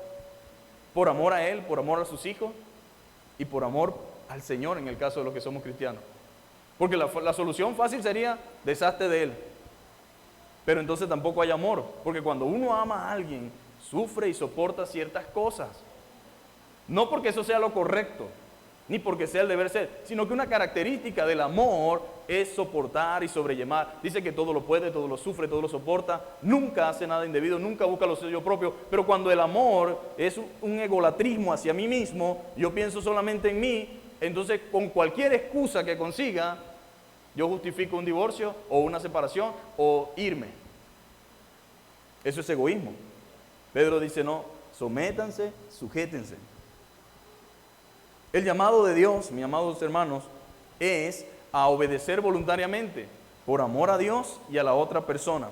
Por amor a él, por amor a sus hijos y por amor al Señor en el caso de los que somos cristianos. Porque la solución fácil sería deshazte de él. Pero entonces tampoco hay amor, porque cuando uno ama a alguien, sufre y soporta ciertas cosas. No porque eso sea lo correcto, ni porque sea el deber ser, sino que una característica del amor es soportar y sobrellevar. Dice que todo lo puede, todo lo sufre, todo lo soporta, nunca hace nada indebido, nunca busca lo suyo propio, pero cuando el amor es un egolatrismo hacia mí mismo, yo pienso solamente en mí, entonces con cualquier excusa que consiga, yo justifico un divorcio o una separación o irme. Eso es egoísmo. Pedro dice no, sométanse, sujétense. El llamado de Dios, mis amados hermanos, es a obedecer voluntariamente por amor a Dios y a la otra persona.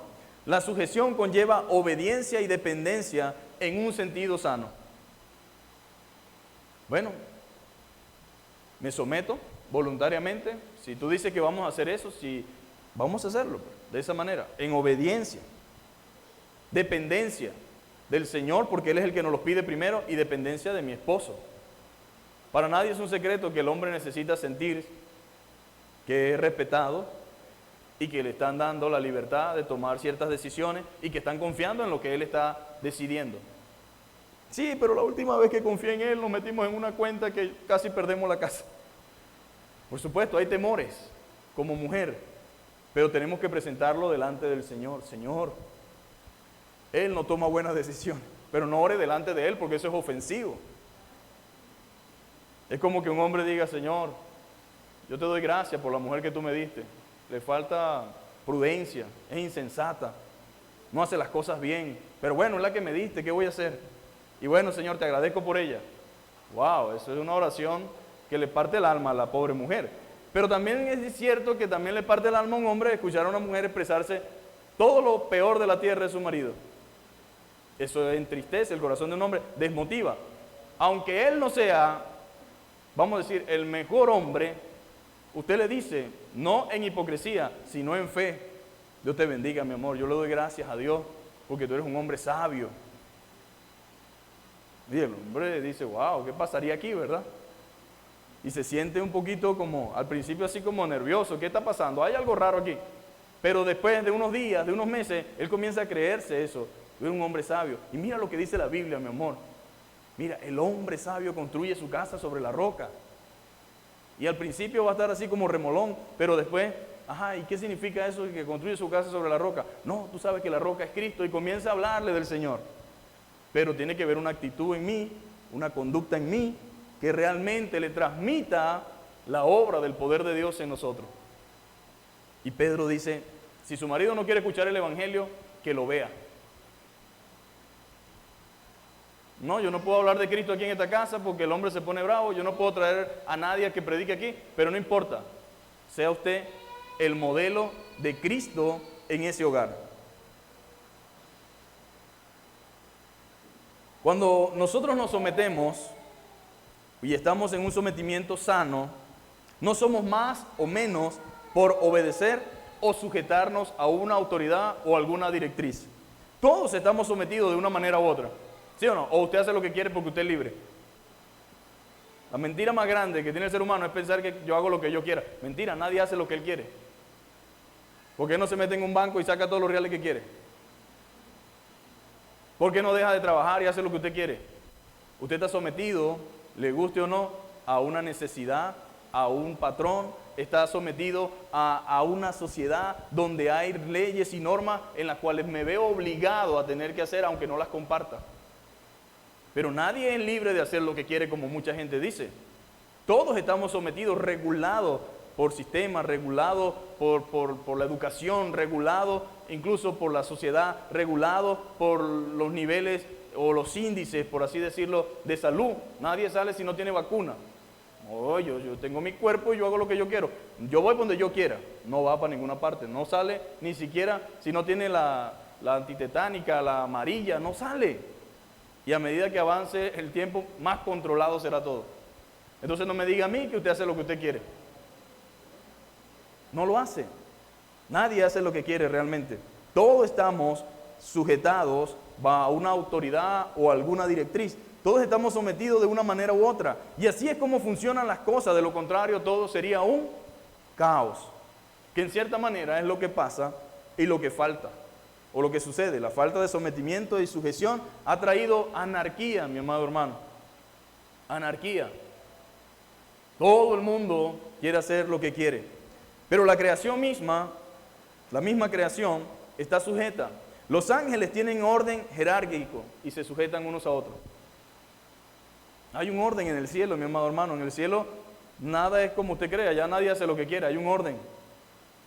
La sujeción conlleva obediencia y dependencia en un sentido sano. Bueno, me someto voluntariamente. Si tú dices que vamos a hacer eso, si vamos a hacerlo de esa manera, en obediencia, dependencia del Señor, porque Él es el que nos lo pide primero, y dependencia de mi esposo. Para nadie es un secreto que el hombre necesita sentir que es respetado y que le están dando la libertad de tomar ciertas decisiones y que están confiando en lo que él está decidiendo. Sí, pero la última vez que confié en él nos metimos en una cuenta que casi perdemos la casa. Por supuesto, hay temores como mujer, pero tenemos que presentarlo delante del Señor. Señor, él no toma buenas decisiones, pero no ore delante de él porque eso es ofensivo. Es como que un hombre diga, Señor, yo te doy gracias por la mujer que tú me diste. Le falta prudencia, es insensata, no hace las cosas bien, pero bueno, es la que me diste, ¿qué voy a hacer? Y bueno, Señor, te agradezco por ella. Wow, eso es una oración que le parte el alma a la pobre mujer. Pero también es cierto que también le parte el alma a un hombre escuchar a una mujer expresarse todo lo peor de la tierra de su marido. Eso entristece el corazón de un hombre, desmotiva. Aunque él no sea, vamos a decir, el mejor hombre, usted le dice, no en hipocresía, sino en fe. Dios te bendiga, mi amor. Yo le doy gracias a Dios porque tú eres un hombre sabio. Y el hombre dice, wow, ¿qué pasaría aquí, verdad? Y se siente un poquito como, al principio así como nervioso. ¿Qué está pasando? Hay algo raro aquí. Pero después de unos días, de unos meses, él comienza a creerse eso. Tú eres un hombre sabio. Y mira lo que dice la Biblia, mi amor. Mira, el hombre sabio construye su casa sobre la roca. Y al principio va a estar así como remolón, pero después, ajá, ¿y qué significa eso de que construye su casa sobre la roca? No, tú sabes que la roca es Cristo y comienza a hablarle del Señor. Pero tiene que haber una actitud en mí, una conducta en mí, que realmente le transmita la obra del poder de Dios en nosotros. Y Pedro dice, si su marido no quiere escuchar el Evangelio, que lo vea. No, yo no puedo hablar de Cristo aquí en esta casa porque el hombre se pone bravo, yo no puedo traer a nadie que predique aquí, pero no importa, sea usted el modelo de Cristo en ese hogar. Cuando nosotros nos sometemos y estamos en un sometimiento sano, no somos más o menos por obedecer o sujetarnos a una autoridad o alguna directriz. Todos estamos sometidos de una manera u otra, ¿sí o no? O usted hace lo que quiere porque usted es libre. La mentira más grande que tiene el ser humano es pensar que yo hago lo que yo quiera. Mentira, nadie hace lo que él quiere. ¿Por qué no se mete en un banco y saca todos los reales que quiere? ¿Por qué no deja de trabajar y hace lo que usted quiere? Usted está sometido, le guste o no, a una necesidad, a un patrón, está sometido a una sociedad donde hay leyes y normas en las cuales me veo obligado a tener que hacer aunque no las comparta. Pero nadie es libre de hacer lo que quiere como mucha gente dice. Todos estamos sometidos, regulados por sistemas, regulados por la educación, regulados incluso por la sociedad, regulados por los niveles o los índices, por así decirlo, de salud. Nadie sale si no tiene vacuna. Oh, yo tengo mi cuerpo y yo hago lo que yo quiero. Yo voy donde yo quiera, no va para ninguna parte. No sale ni siquiera si no tiene la antitetánica, la amarilla, no sale. Y a medida que avance el tiempo, más controlado será todo. Entonces no me diga a mí que usted hace lo que usted quiere. No lo hace. Nadie hace lo que quiere realmente. Todos estamos sujetados a una autoridad o alguna directriz. Todos estamos sometidos de una manera u otra. Y así es como funcionan las cosas. De lo contrario, todo sería un caos. Que en cierta manera es lo que pasa y lo que falta. O lo que sucede. La falta de sometimiento y sujeción ha traído anarquía, mi amado hermano. Anarquía. Todo el mundo quiere hacer lo que quiere. Pero la creación misma, la misma creación, está sujeta. Los ángeles tienen orden jerárquico y se sujetan unos a otros. Hay un orden en el cielo, mi amado hermano. En el cielo nada es como usted crea, ya nadie hace lo que quiere, hay un orden.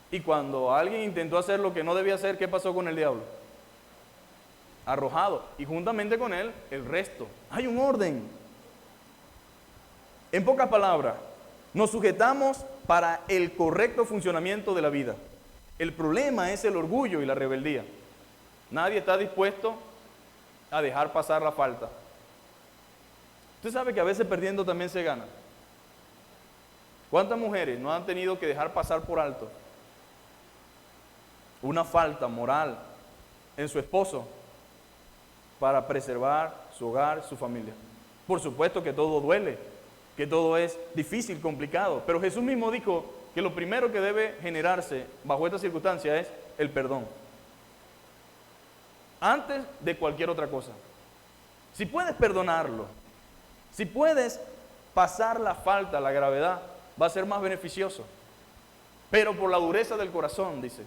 Y cuando alguien intentó hacer lo que no debía hacer, ¿qué pasó con el diablo? Arrojado. Y juntamente con él, el resto. Hay un orden. En pocas palabras, nos sujetamos para el correcto funcionamiento de la vida. El problema es el orgullo y la rebeldía. Nadie está dispuesto a dejar pasar la falta. Usted sabe que a veces perdiendo también se gana. ¿Cuántas mujeres no han tenido que dejar pasar por alto una falta moral en su esposo para preservar su hogar, su familia? Por supuesto que todo duele, que todo es difícil, complicado. Pero Jesús mismo dijo que lo primero que debe generarse bajo esta circunstancia es el perdón. Antes de cualquier otra cosa. Si puedes perdonarlo, si puedes pasar la falta, la gravedad, va a ser más beneficioso. Pero por la dureza del corazón, dice.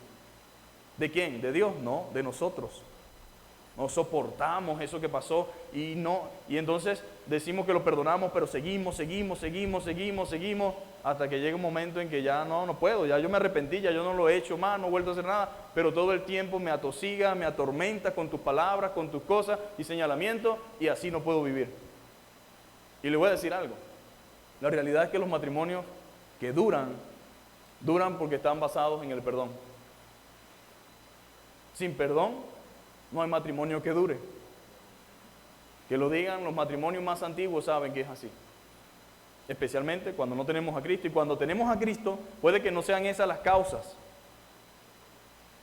¿De quién? ¿De Dios? No, de nosotros. No soportamos eso que pasó y entonces decimos que lo perdonamos, pero seguimos, hasta que llega un momento en que ya no puedo, ya yo me arrepentí, ya yo no lo he hecho más, no he vuelto a hacer nada, pero todo el tiempo me atosiga, me atormenta con tus palabras, con tus cosas y señalamientos, y así no puedo vivir. Y le voy a decir algo, la realidad es que los matrimonios que duran porque están basados en el perdón. Sin perdón no hay matrimonio que dure. Que lo digan los matrimonios más antiguos, saben que es así. Especialmente cuando no tenemos a Cristo. Y cuando tenemos a Cristo, puede que no sean esas las causas.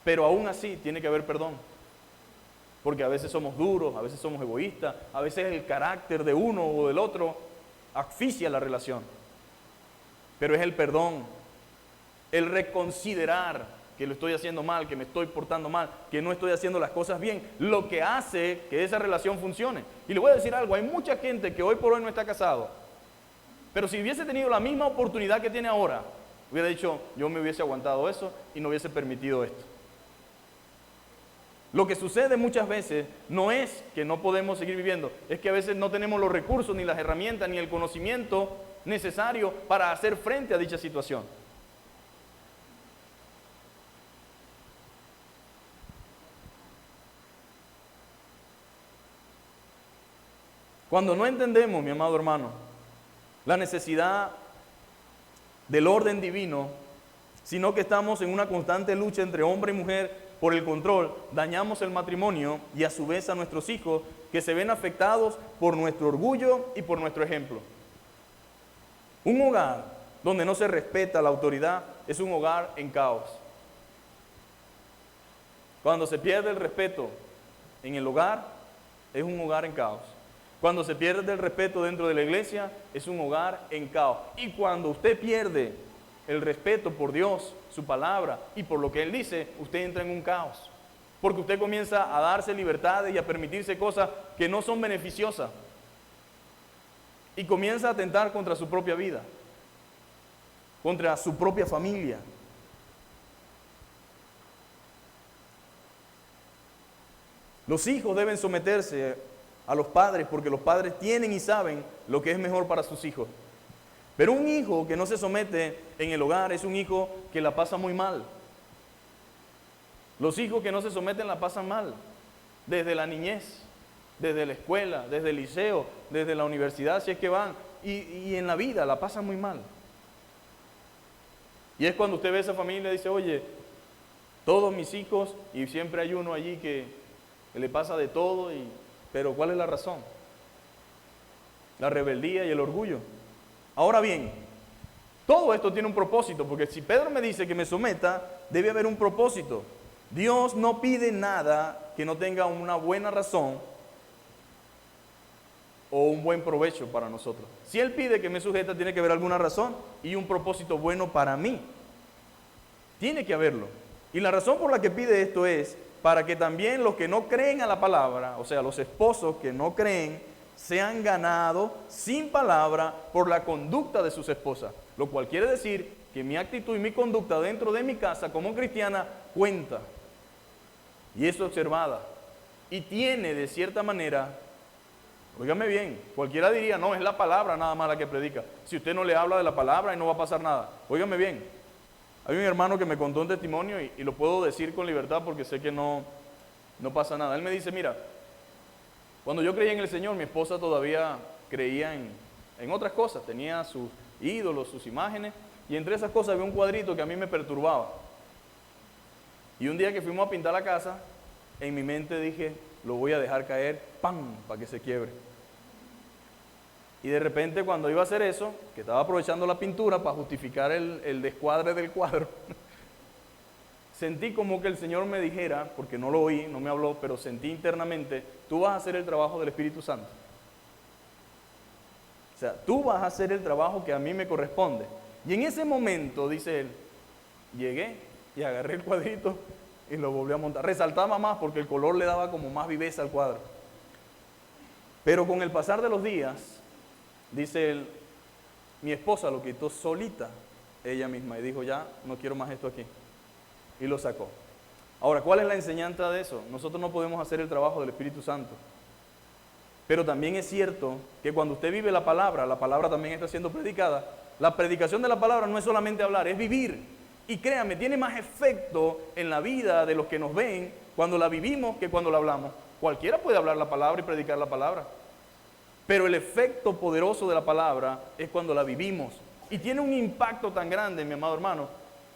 Pero aún así tiene que haber perdón. Porque a veces somos duros, a veces somos egoístas, a veces el carácter de uno o del otro asfixia la relación. Pero es el perdón, el reconsiderar que lo estoy haciendo mal, que me estoy portando mal, que no estoy haciendo las cosas bien, lo que hace que esa relación funcione. Y le voy a decir algo, hay mucha gente que hoy por hoy no está casado, pero si hubiese tenido la misma oportunidad que tiene ahora, hubiera dicho, yo me hubiese aguantado eso y no hubiese permitido esto. Lo que sucede muchas veces no es que no podemos seguir viviendo, es que a veces no tenemos los recursos, ni las herramientas, ni el conocimiento necesario para hacer frente a dicha situación. Cuando no entendemos, mi amado hermano, la necesidad del orden divino, sino que estamos en una constante lucha entre hombre y mujer por el control, dañamos el matrimonio y a su vez a nuestros hijos, que se ven afectados por nuestro orgullo y por nuestro ejemplo. Un hogar donde no se respeta la autoridad es un hogar en caos. Cuando se pierde el respeto en el hogar, es un hogar en caos. Cuando se pierde el respeto dentro de la iglesia, es un hogar en caos. Y cuando usted pierde el respeto por Dios, su palabra y por lo que Él dice, usted entra en un caos. Porque usted comienza a darse libertades y a permitirse cosas que no son beneficiosas. Y comienza a atentar contra su propia vida, contra su propia familia. Los hijos deben someterse a los padres porque los padres tienen y saben lo que es mejor para sus hijos. Pero un hijo que no se somete en el hogar es un hijo que la pasa muy mal. Los hijos que no se someten la pasan mal, desde la niñez, desde la escuela, desde el liceo, desde la universidad, si es que van, y en la vida la pasan muy mal. Y es cuando usted ve a esa familia y dice, oye, todos mis hijos, y siempre hay uno allí que le pasa de todo, pero ¿cuál es la razón? La rebeldía y el orgullo. Ahora bien, todo esto tiene un propósito, porque si Pedro me dice que me someta, debe haber un propósito. Dios no pide nada que no tenga una buena razón o un buen provecho para nosotros. Si Él pide que me sujeta, tiene que haber alguna razón y un propósito bueno para mí. Tiene que haberlo. Y la razón por la que pide esto es para que también los que no creen a la palabra, o sea, los esposos que no creen, sean ganados sin palabra por la conducta de sus esposas. Lo cual quiere decir que mi actitud y mi conducta dentro de mi casa como cristiana cuenta. Y es observada. Y tiene de cierta manera, óigame bien, cualquiera diría, no, es la palabra nada más la que predica. Si usted no le habla de la palabra y no va a pasar nada. Óigame bien. Hay un hermano que me contó un testimonio y lo puedo decir con libertad porque sé que no pasa nada. Él me dice, mira, cuando yo creía en el Señor, mi esposa todavía creía en otras cosas. Tenía sus ídolos, sus imágenes, y entre esas cosas había un cuadrito que a mí me perturbaba. Y un día que fuimos a pintar la casa, en mi mente dije, lo voy a dejar caer, ¡pam!, para que se quiebre. Y de repente cuando iba a hacer eso, que estaba aprovechando la pintura para justificar el descuadre del cuadro, sentí como que el Señor me dijera, porque no lo oí, no me habló, pero sentí internamente, tú vas a hacer el trabajo del Espíritu Santo. sea, tú vas a hacer el trabajo que a mí me corresponde. Y en ese momento, dice él, llegué y agarré el cuadrito y lo volví a montar. Resaltaba más porque el color le daba como más viveza al cuadro. Pero con el pasar de los días, dice él, mi esposa lo quitó solita, ella misma, y dijo, ya no quiero más esto aquí. Y lo sacó. Ahora, ¿cuál es la enseñanza de eso? Nosotros no podemos hacer el trabajo del Espíritu Santo. Pero también es cierto que cuando usted vive la palabra también está siendo predicada. La predicación de la palabra no es solamente hablar, es vivir. Y créame, tiene más efecto en la vida de los que nos ven cuando la vivimos que cuando la hablamos. Cualquiera puede hablar la palabra y predicar la palabra. Pero el efecto poderoso de la palabra es cuando la vivimos. Y tiene un impacto tan grande, mi amado hermano,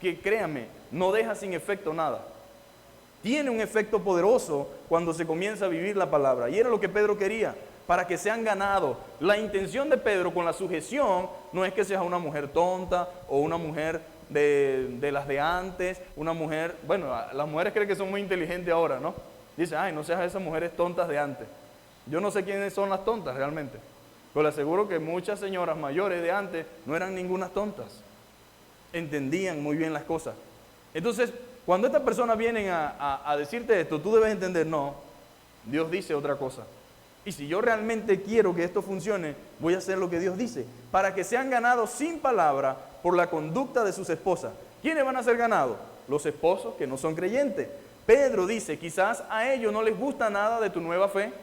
que créame, no deja sin efecto nada. Tiene un efecto poderoso cuando se comienza a vivir la palabra. Y era lo que Pedro quería, para que sean ganados. La intención de Pedro con la sujeción no es que seas una mujer tonta o una mujer de las de antes, una mujer, bueno, las mujeres creen que son muy inteligentes ahora, ¿no? Dice, ay, no seas esas mujeres tontas de antes. Yo no sé quiénes son las tontas realmente, pero le aseguro que muchas señoras mayores de antes no eran ningunas tontas. Entendían muy bien las cosas. Entonces, cuando estas personas vienen a decirte esto, tú debes entender, no, Dios dice otra cosa. Y si yo realmente quiero que esto funcione, voy a hacer lo que Dios dice, para que sean ganados sin palabra por la conducta de sus esposas. ¿Quiénes van a ser ganados? Los esposos que no son creyentes. Pedro dice, quizás a ellos no les gusta nada de tu nueva fe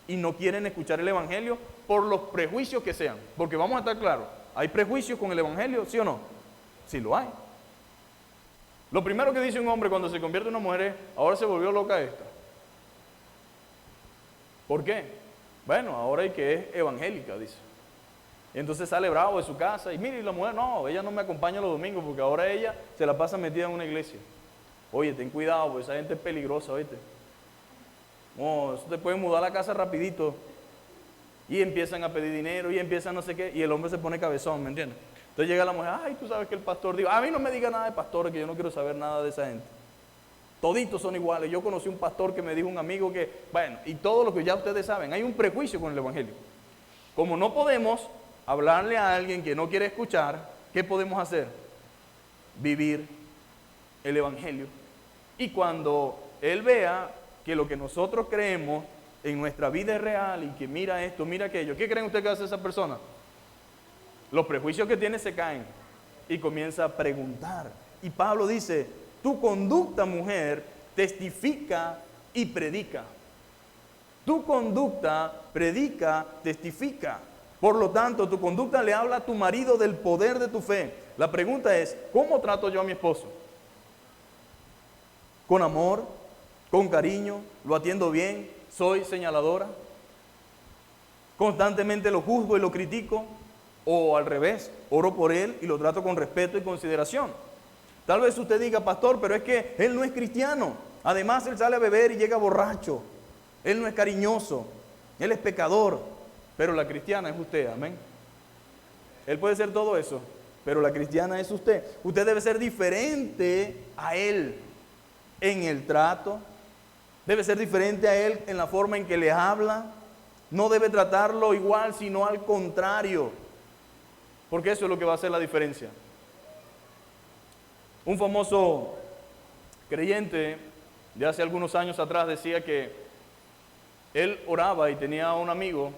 y no quieren escuchar el Evangelio por los prejuicios que sean. Porque vamos a estar claros, ¿hay prejuicios con el Evangelio, sí o no? Sí lo hay. Lo primero que dice un hombre cuando se convierte en una mujer es, ahora se volvió loca esta. ¿Por qué? Bueno, ahora hay que es evangélica, dice. Y entonces sale bravo de su casa y mire, la mujer, no, ella no me acompaña los domingos porque ahora ella se la pasa metida en una iglesia. Oye, ten cuidado, porque esa gente es peligrosa, ¿oíste? No, eso te puede mudar a la casa rapidito. Y empiezan a pedir dinero y empiezan no sé qué, y el hombre se pone cabezón, ¿me entiendes? Entonces llega la mujer, ay, tú sabes que el pastor dijo, a mí no me diga nada de pastores, que yo no quiero saber nada de esa gente. Toditos son iguales. Yo conocí un pastor que me dijo un amigo que, bueno, y todo lo que ya ustedes saben, hay un prejuicio con el Evangelio. Como no podemos hablarle a alguien que no quiere escuchar, ¿qué podemos hacer? Vivir el Evangelio. Y cuando él vea que lo que nosotros creemos en nuestra vida es real y que mira esto, mira aquello, ¿qué creen ustedes que hace esa persona? Los prejuicios que tiene se caen y comienza a preguntar. Y Pablo dice, tu conducta, mujer, testifica y predica. Tu conducta predica, testifica. Por lo tanto, tu conducta le habla a tu marido del poder de tu fe. La pregunta es, ¿cómo trato yo a mi esposo? ¿Con amor? ¿Con cariño? ¿Lo atiendo bien? ¿Soy señaladora? ¿Constantemente lo juzgo y lo critico? ¿O al revés, oro por él y lo trato con respeto y consideración? Tal vez usted diga, pastor, pero es que él no es cristiano. Además, él sale a beber y llega borracho. Él no es cariñoso. Él es pecador. Pero la cristiana es usted, amén. Él puede ser todo eso, pero la cristiana es usted. Usted debe ser diferente a él en el trato. Debe ser diferente a él en la forma en que le habla. No debe tratarlo igual, sino al contrario. Porque eso es lo que va a hacer la diferencia. Un famoso creyente de hace algunos años atrás decía que él oraba y tenía un amigo,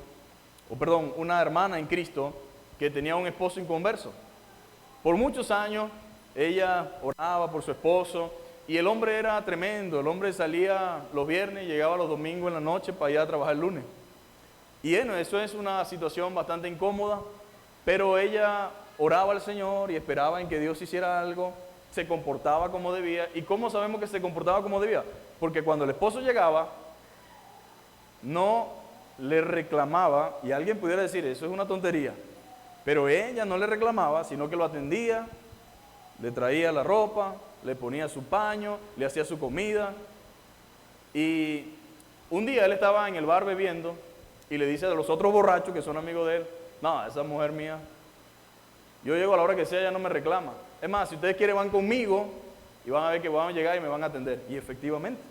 una hermana en Cristo que tenía un esposo inconverso. Por muchos años ella oraba por su esposo y el hombre era tremendo. El hombre salía los viernes y llegaba los domingos en la noche para ir a trabajar el lunes. Y bueno, eso es una situación bastante incómoda, pero ella oraba al Señor y esperaba en que Dios hiciera algo. Se comportaba como debía. ¿Y cómo sabemos que se comportaba como debía? Porque cuando el esposo llegaba, no le reclamaba, y alguien pudiera decir, eso es una tontería, pero ella no le reclamaba, sino que lo atendía, le traía la ropa, le ponía su paño, le hacía su comida. Y un día él estaba en el bar bebiendo y le dice a los otros borrachos que son amigos de él, no, esa mujer mía, yo llego a la hora que sea, ella no me reclama. Es más, si ustedes quieren van conmigo y van a ver que van a llegar y me van a atender. Y efectivamente,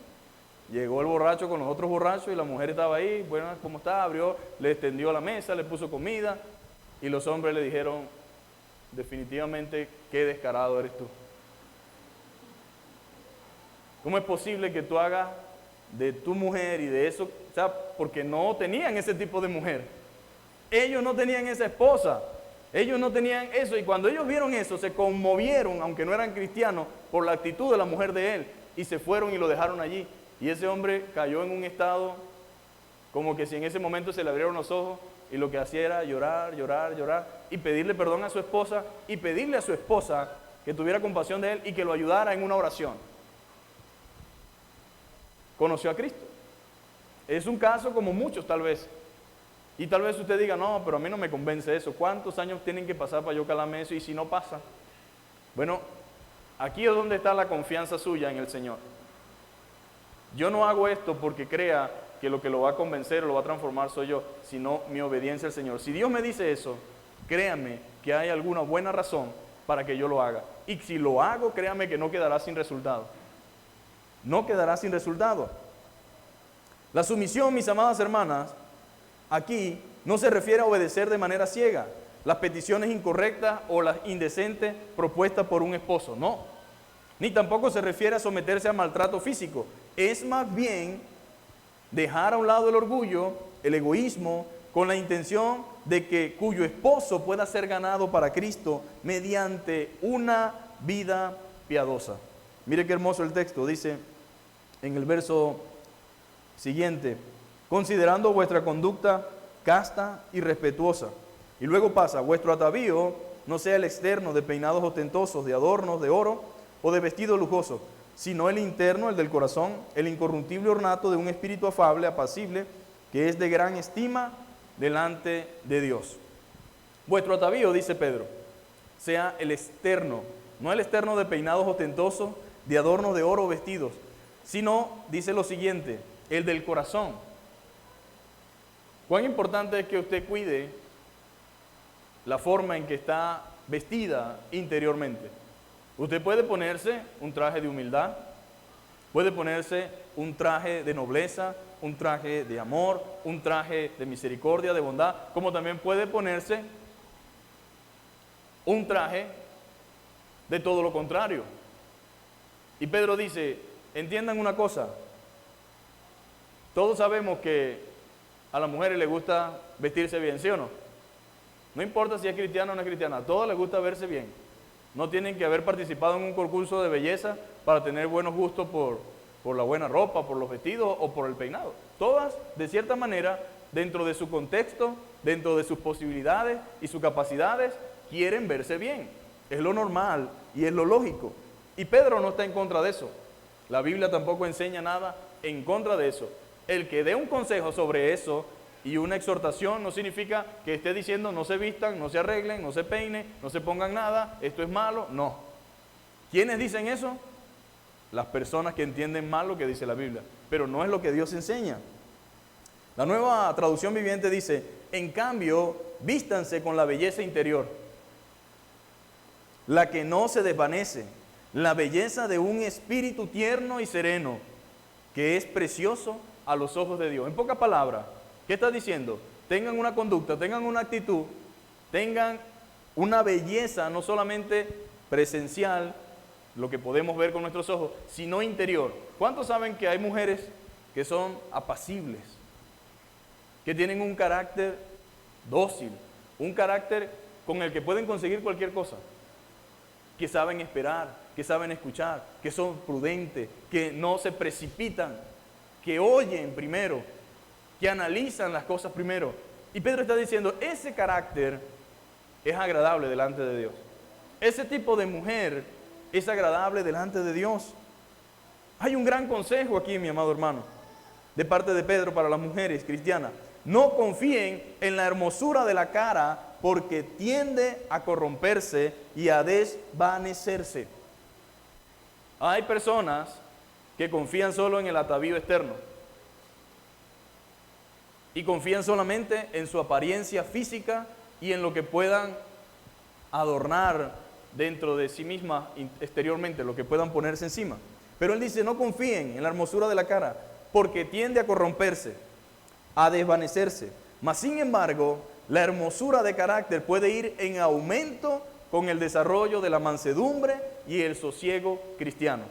llegó el borracho con los otros borrachos y la mujer estaba ahí, bueno, ¿cómo está? Abrió, le extendió la mesa, le puso comida Y los hombres le dijeron, definitivamente, qué descarado eres tú. ¿Cómo es posible que tú hagas de tu mujer y de eso? O sea, porque no tenían ese tipo de mujer. Ellos no tenían esa esposa. Ellos no tenían eso. Y cuando ellos vieron eso, se conmovieron, aunque no eran cristianos, por la actitud de la mujer de él. Y se fueron y lo dejaron allí. Y ese hombre cayó en un estado como que si en ese momento se le abrieron los ojos y lo que hacía era llorar, llorar, llorar y pedirle perdón a su esposa y pedirle a su esposa que tuviera compasión de él y que lo ayudara en una oración. Conoció a Cristo. Es un caso como muchos tal vez. Y tal vez usted diga, no, pero a mí no me convence eso. ¿Cuántos años tienen que pasar para yo calarme eso? Y si no pasa. Bueno, aquí es donde está la confianza suya en el Señor. Yo no hago esto porque crea que lo que lo va a convencer o lo va a transformar soy yo, sino mi obediencia al Señor. Si Dios me dice eso, créame que hay alguna buena razón para que yo lo haga. Y si lo hago, créame que no quedará sin resultado. No quedará sin resultado. La sumisión, mis amadas hermanas, aquí no se refiere a obedecer de manera ciega las peticiones incorrectas o las indecentes propuestas por un esposo, no. Ni tampoco se refiere a someterse a maltrato físico. Es más bien dejar a un lado el orgullo, el egoísmo, con la intención de que cuyo esposo pueda ser ganado para Cristo mediante una vida piadosa. Mire qué hermoso el texto, dice en el verso siguiente, considerando vuestra conducta casta y respetuosa. Y luego pasa, vuestro atavío no sea el externo de peinados ostentosos, de adornos de oro o de vestido lujoso, sino el interno, el del corazón, el incorruptible ornato de un espíritu afable, apacible, que es de gran estima delante de Dios. Vuestro atavío, dice Pedro, sea el externo, no el externo de peinados ostentosos, de adornos de oro o vestidos, sino, dice lo siguiente, el del corazón. ¿Cuán importante es que usted cuide la forma en que está vestida interiormente? Usted puede ponerse un traje de humildad, puede ponerse un traje de nobleza, un traje de amor, un traje de misericordia, de bondad, como también puede ponerse un traje de todo lo contrario. Y Pedro dice, entiendan una cosa, todos sabemos que a las mujeres les gusta vestirse bien, ¿sí o no? No importa si es cristiana o no es cristiana, a todas les gusta verse bien. No tienen que haber participado en un concurso de belleza para tener buenos gustos por la buena ropa, por los vestidos o por el peinado. Todas, de cierta manera, dentro de su contexto, dentro de sus posibilidades y sus capacidades, quieren verse bien. Es lo normal y es lo lógico. Y Pedro no está en contra de eso. La Biblia tampoco enseña nada en contra de eso. El que dé un consejo sobre eso y una exhortación no significa que esté diciendo no se vistan, no se arreglen, no se peinen, no se pongan nada, esto es malo, no. ¿Quiénes dicen eso? Las personas que entienden mal lo que dice la Biblia, pero no es lo que Dios enseña. La Nueva Traducción Viviente dice, en cambio, vístanse con la belleza interior, la que no se desvanece, la belleza de un espíritu tierno y sereno, que es precioso a los ojos de Dios. En pocas palabras, ¿qué está diciendo? Tengan una conducta, tengan una actitud, tengan una belleza no solamente presencial, lo que podemos ver con nuestros ojos, sino interior. ¿Cuántos saben que hay mujeres que son apacibles, que tienen un carácter dócil, un carácter con el que pueden conseguir cualquier cosa, que saben esperar, que saben escuchar, que son prudentes, que no se precipitan, que oyen primero, que analizan las cosas primero? Y Pedro está diciendo, ese carácter es agradable delante de Dios. Ese tipo de mujer es agradable delante de Dios. Hay un gran consejo aquí, mi amado hermano, de parte de Pedro para las mujeres cristianas. No confíen en la hermosura de la cara, porque tiende a corromperse y a desvanecerse. Hay personas que confían solo en el atavío externo y confían solamente en su apariencia física y en lo que puedan adornar dentro de sí misma exteriormente, lo que puedan ponerse encima. Pero él dice, no confíen en la hermosura de la cara, porque tiende a corromperse, a desvanecerse. Mas sin embargo, La hermosura de carácter puede ir en aumento con el desarrollo de la mansedumbre y el sosiego cristiano.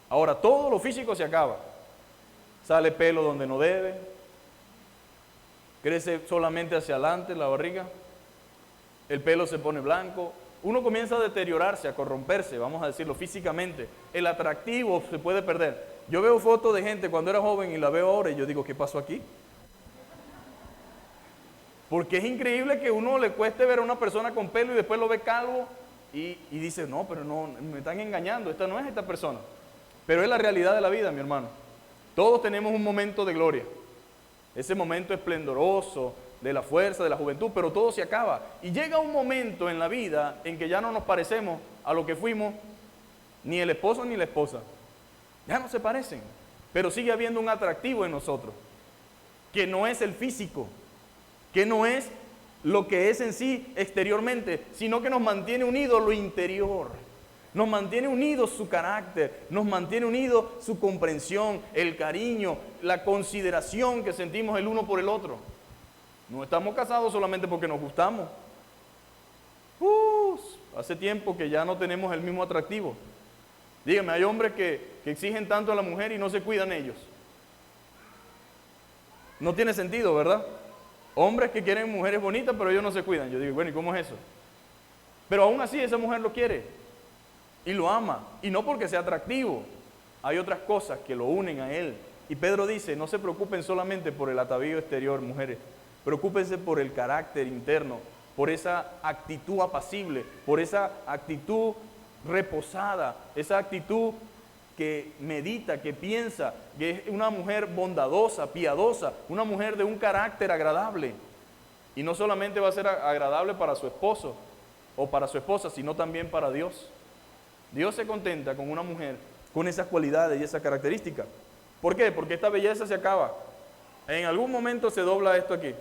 Ahora, todo lo físico se acaba. Sale pelo donde no debe, crece solamente hacia adelante la barriga, el pelo se pone blanco, uno comienza a deteriorarse, a corromperse, vamos a decirlo físicamente. El atractivo se puede perder. Yo veo fotos de gente cuando era joven y la veo ahora y yo digo, ¿qué pasó aquí? Porque es increíble que a uno le cueste ver a una persona con pelo y después lo ve calvo y dice, no, pero no, me están engañando, esta no es esta persona. Pero es la realidad de la vida, mi hermano. Todos tenemos un momento de gloria, ese momento esplendoroso de la fuerza, de la juventud, pero todo se acaba. Y llega un momento en la vida en que ya no nos parecemos a lo que fuimos, ni el esposo ni la esposa. Ya no se parecen, pero sigue habiendo un atractivo en nosotros, que no es el físico, que no es lo que es en sí exteriormente, sino que nos mantiene unidos lo interior. Nos mantiene unidos su carácter, nos mantiene unidos su comprensión, el cariño, la consideración que sentimos el uno por el otro. No estamos casados solamente porque nos gustamos. Hace tiempo que ya no tenemos el mismo atractivo. Dígame, hay hombres que exigen tanto a la mujer y no se cuidan ellos. No tiene sentido, ¿verdad? Hombres que quieren mujeres bonitas, pero ellos no se cuidan. Yo digo, bueno, ¿y cómo es eso? Pero aún así esa mujer lo quiere. Y lo ama, y no porque sea atractivo, hay otras cosas que lo unen a él. Y Pedro dice, no se preocupen solamente por el atavío exterior, mujeres, preocúpense por el carácter interno, por esa actitud apacible, por esa actitud reposada, esa actitud que medita, que piensa, que es una mujer bondadosa, piadosa, una mujer de un carácter agradable. Y no solamente va a ser agradable para su esposo o para su esposa, sino también para Dios. Dios se contenta con una mujer con esas cualidades y esas características. ¿Por qué? Porque esta belleza se acaba. En algún momento se dobla esto aquí.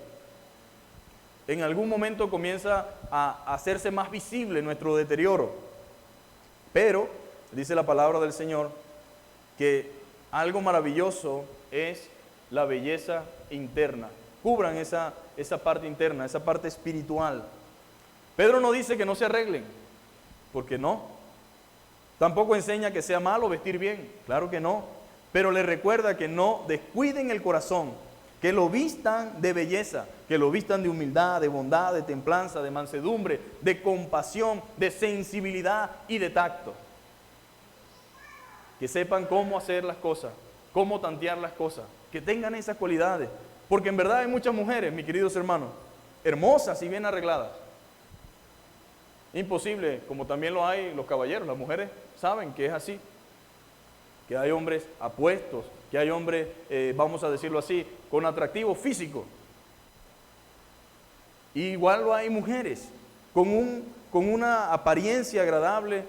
En algún momento comienza a hacerse más visible nuestro deterioro. Pero, dice la palabra del Señor, que algo maravilloso es la belleza interna. Cubran esa parte interna, esa parte espiritual. Pedro no dice que no se arreglen, porque no. Tampoco enseña que sea malo vestir bien, claro que no. Pero le recuerda que no descuiden el corazón, que lo vistan de belleza, que lo vistan de humildad, de bondad, de templanza, de mansedumbre, de compasión, de sensibilidad y de tacto. Que sepan cómo hacer las cosas, cómo tantear las cosas, que tengan esas cualidades. Porque en verdad hay muchas mujeres, mis queridos hermanos, hermosas y bien arregladas. Imposible, como también lo hay los caballeros, las mujeres saben que es así. Que hay hombres apuestos, que hay hombres, vamos a decirlo así, con atractivo físico. Y igual lo hay mujeres con una apariencia agradable,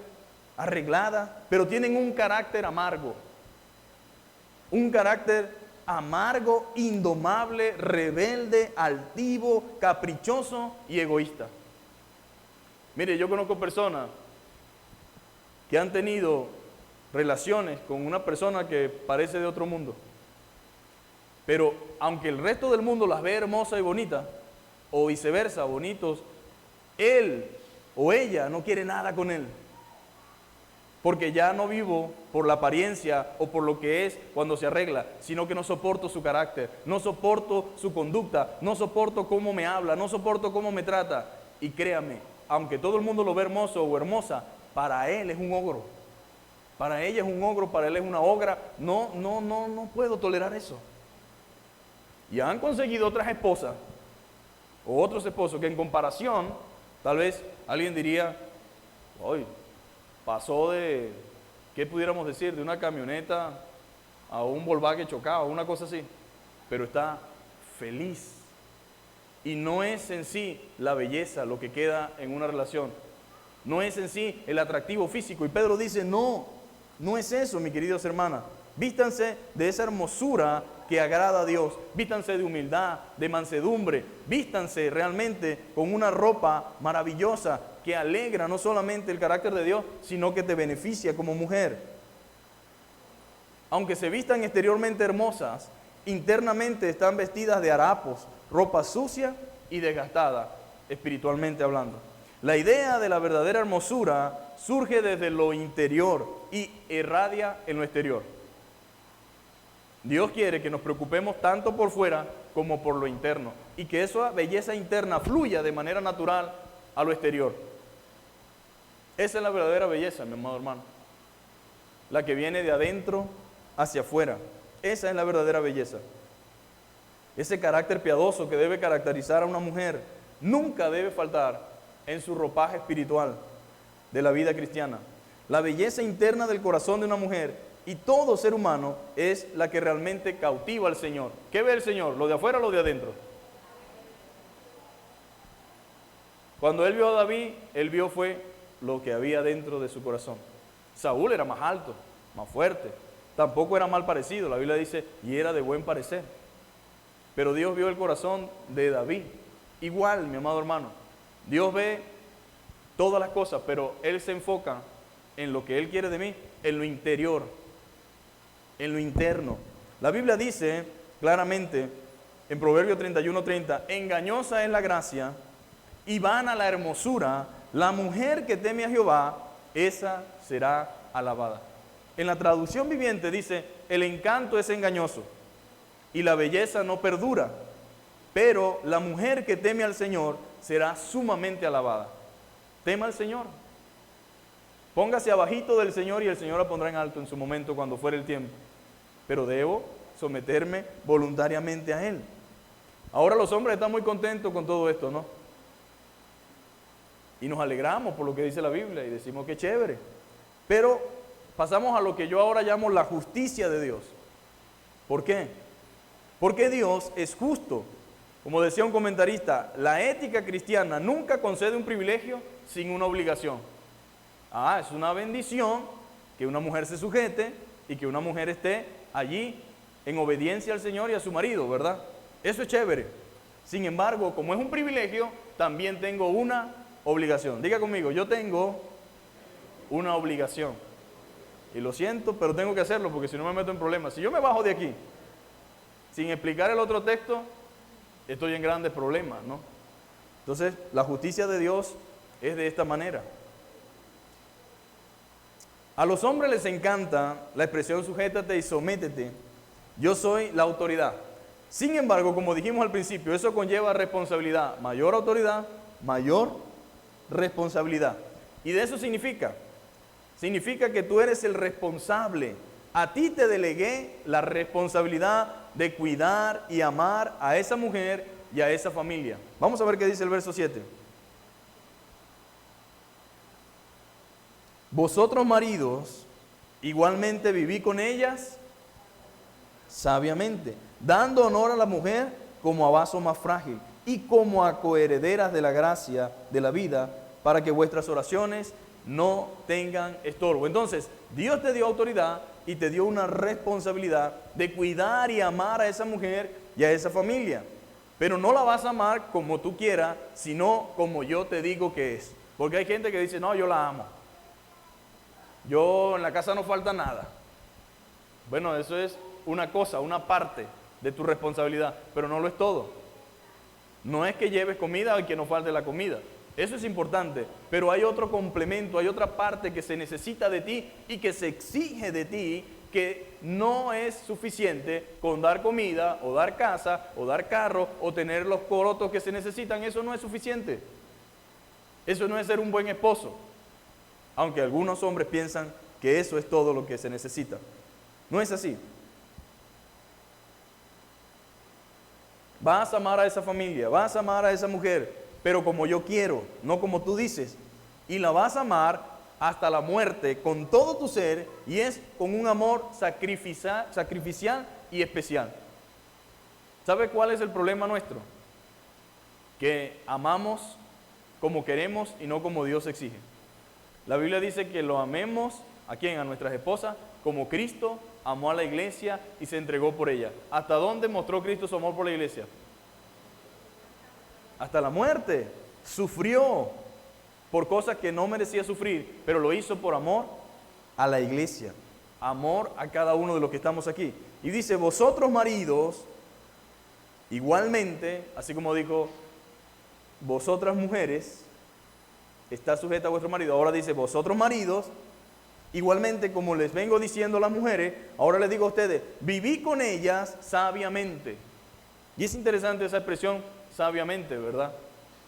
arreglada, pero tienen un carácter amargo. Un carácter amargo, indomable, rebelde, altivo, caprichoso y egoísta. Mire, yo conozco personas que han tenido relaciones con una persona que parece de otro mundo. Pero aunque el resto del mundo las ve hermosas y bonitas, o viceversa, bonitos, él o ella no quiere nada con él. Porque ya no vivo por la apariencia o por lo que es cuando se arregla, sino que no soporto su carácter, no soporto su conducta, no soporto cómo me habla, no soporto cómo me trata. Y créame, aunque todo el mundo lo ve hermoso o hermosa, para él es un ogro. Para ella es un ogro, para él es una ogra. No puedo tolerar eso. Y han conseguido otras esposas o otros esposos que en comparación, tal vez alguien diría, hoy pasó de, ¿qué pudiéramos decir? De una camioneta a un Volkswagen chocado, una cosa así. Pero está feliz. Y no es en sí la belleza lo que queda en una relación. No es en sí el atractivo físico. Y Pedro dice, no es eso, mis queridos hermanos. Vístanse de esa hermosura que agrada a Dios. Vístanse de humildad, de mansedumbre. Vístanse realmente con una ropa maravillosa que alegra no solamente el carácter de Dios, sino que te beneficia como mujer. Aunque se vistan exteriormente hermosas, internamente están vestidas de harapos, ropa sucia y desgastada espiritualmente hablando. La idea de la verdadera hermosura surge desde lo interior y irradia en lo exterior. Dios quiere que nos preocupemos tanto por fuera como por lo interno y que esa belleza interna fluya de manera natural a lo exterior. Esa es la verdadera belleza, mi amado hermano. La que viene de adentro hacia afuera. Esa es la verdadera belleza. Ese carácter piadoso que debe caracterizar a una mujer nunca debe faltar en su ropaje espiritual de la vida cristiana. La belleza interna del corazón de una mujer y todo ser humano es la que realmente cautiva al Señor. ¿Qué ve el Señor? ¿Lo de afuera o lo de adentro? Cuando Él vio a David, Él vio fue lo que había dentro de su corazón. Saúl era más alto, más fuerte, tampoco era mal parecido, la Biblia dice, y era de buen parecer. Pero Dios vio el corazón de David. Igual, mi amado hermano, Dios ve todas las cosas, pero Él se enfoca en lo que Él quiere de mí, en lo interior, en lo interno. La Biblia dice claramente en Proverbios 31:30, engañosa es la gracia y vana la hermosura, la mujer que teme a Jehová, esa será alabada. En la traducción viviente dice, el encanto es engañoso y la belleza no perdura, pero la mujer que teme al Señor será sumamente alabada. Tema al Señor. Póngase abajito del Señor y el Señor la pondrá en alto en su momento cuando fuere el tiempo. Pero debo someterme voluntariamente a Él. Ahora los hombres están muy contentos con todo esto, ¿no? Y nos alegramos por lo que dice la Biblia y decimos que chévere. Pero pasamos a lo que yo ahora llamo la justicia de Dios. ¿Por qué? Porque Dios es justo. Como decía un comentarista, la ética cristiana nunca concede un privilegio sin una obligación. Es una bendición que una mujer se sujete y que una mujer esté allí en obediencia al Señor y a su marido, ¿verdad? Eso es chévere. Sin embargo, como es un privilegio, también tengo una obligación. Diga conmigo, yo tengo una obligación. Y lo siento, pero tengo que hacerlo porque si no me meto en problemas. Si yo me bajo de aquí sin explicar el otro texto, estoy en grandes problemas, ¿no? Entonces, la justicia de Dios es de esta manera. A los hombres les encanta la expresión sujétate y sométete. Yo soy la autoridad. Sin embargo, como dijimos al principio, eso conlleva responsabilidad. Mayor autoridad, mayor responsabilidad. ¿Y de eso significa? Significa que tú eres el responsable. A ti te delegué la responsabilidad de cuidar y amar a esa mujer y a esa familia. Vamos a ver qué dice el verso 7. Vosotros maridos, igualmente viví con ellas sabiamente, dando honor a la mujer como a vaso más frágil y como a coherederas de la gracia de la vida, para que vuestras oraciones no tengan estorbo. Entonces, Dios te dio autoridad y te dio una responsabilidad de cuidar y amar a esa mujer y a esa familia. Pero no la vas a amar como tú quieras, sino como yo te digo que es. Porque hay gente que dice, no, yo la amo. Yo en la casa no falta nada. Bueno, eso es una cosa, una parte de tu responsabilidad, pero no lo es todo. No es que lleves comida y que no falte la comida. Eso es importante, pero hay otro complemento, hay otra parte que se necesita de ti y que se exige de ti, que no es suficiente con dar comida o dar casa o dar carro o tener los corotos que se necesitan. Eso no es suficiente. Eso no es ser un buen esposo. Aunque algunos hombres piensan que eso es todo lo que se necesita. No es así. Vas a amar a esa familia, vas a amar a esa mujer, pero como yo quiero, no como tú dices. Y la vas a amar hasta la muerte con todo tu ser, y es con un amor sacrificial y especial. ¿Sabe cuál es el problema nuestro? Que amamos como queremos y no como Dios exige. La Biblia dice que lo amemos, ¿a quién? A nuestras esposas, como Cristo amó a la iglesia y se entregó por ella. ¿Hasta dónde mostró Cristo su amor por la iglesia? Hasta la muerte. Sufrió por cosas que no merecía sufrir, pero lo hizo por amor a la iglesia, amor a cada uno de los que estamos aquí. Y dice, vosotros maridos, igualmente, así como dijo vosotras mujeres, está sujeta a vuestro marido. Ahora dice, vosotros maridos, igualmente como les vengo diciendo a las mujeres, ahora les digo a ustedes, viví con ellas sabiamente. Y es interesante esa expresión, sabiamente, ¿verdad?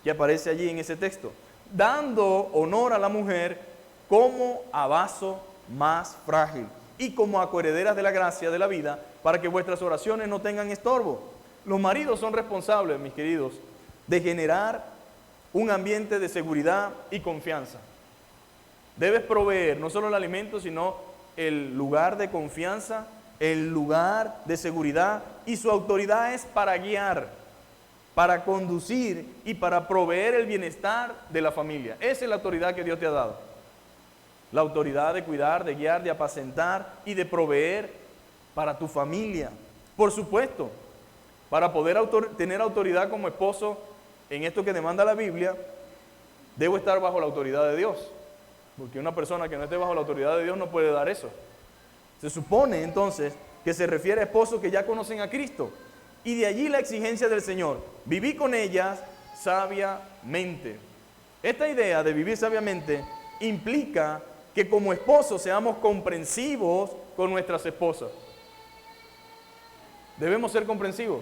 Que aparece allí en ese texto. Dando honor a la mujer como a vaso más frágil y como a coherederas de la gracia de la vida, para que vuestras oraciones no tengan estorbo. Los maridos son responsables, mis queridos, de generar un ambiente de seguridad y confianza. Debes proveer no solo el alimento, sino el lugar de confianza, el lugar de seguridad, y su autoridad es para guiar, para conducir y para proveer el bienestar de la familia. Esa es la autoridad que Dios te ha dado. La autoridad de cuidar, de guiar, de apacentar y de proveer para tu familia. Por supuesto, para poder tener autoridad como esposo en esto que demanda la Biblia, debo estar bajo la autoridad de Dios. Porque una persona que no esté bajo la autoridad de Dios no puede dar eso. Se supone entonces que se refiere a esposos que ya conocen a Cristo. Y de allí la exigencia del Señor. Viví con ellas sabiamente. Esta idea de vivir sabiamente implica que como esposos seamos comprensivos con nuestras esposas. Debemos ser comprensivos.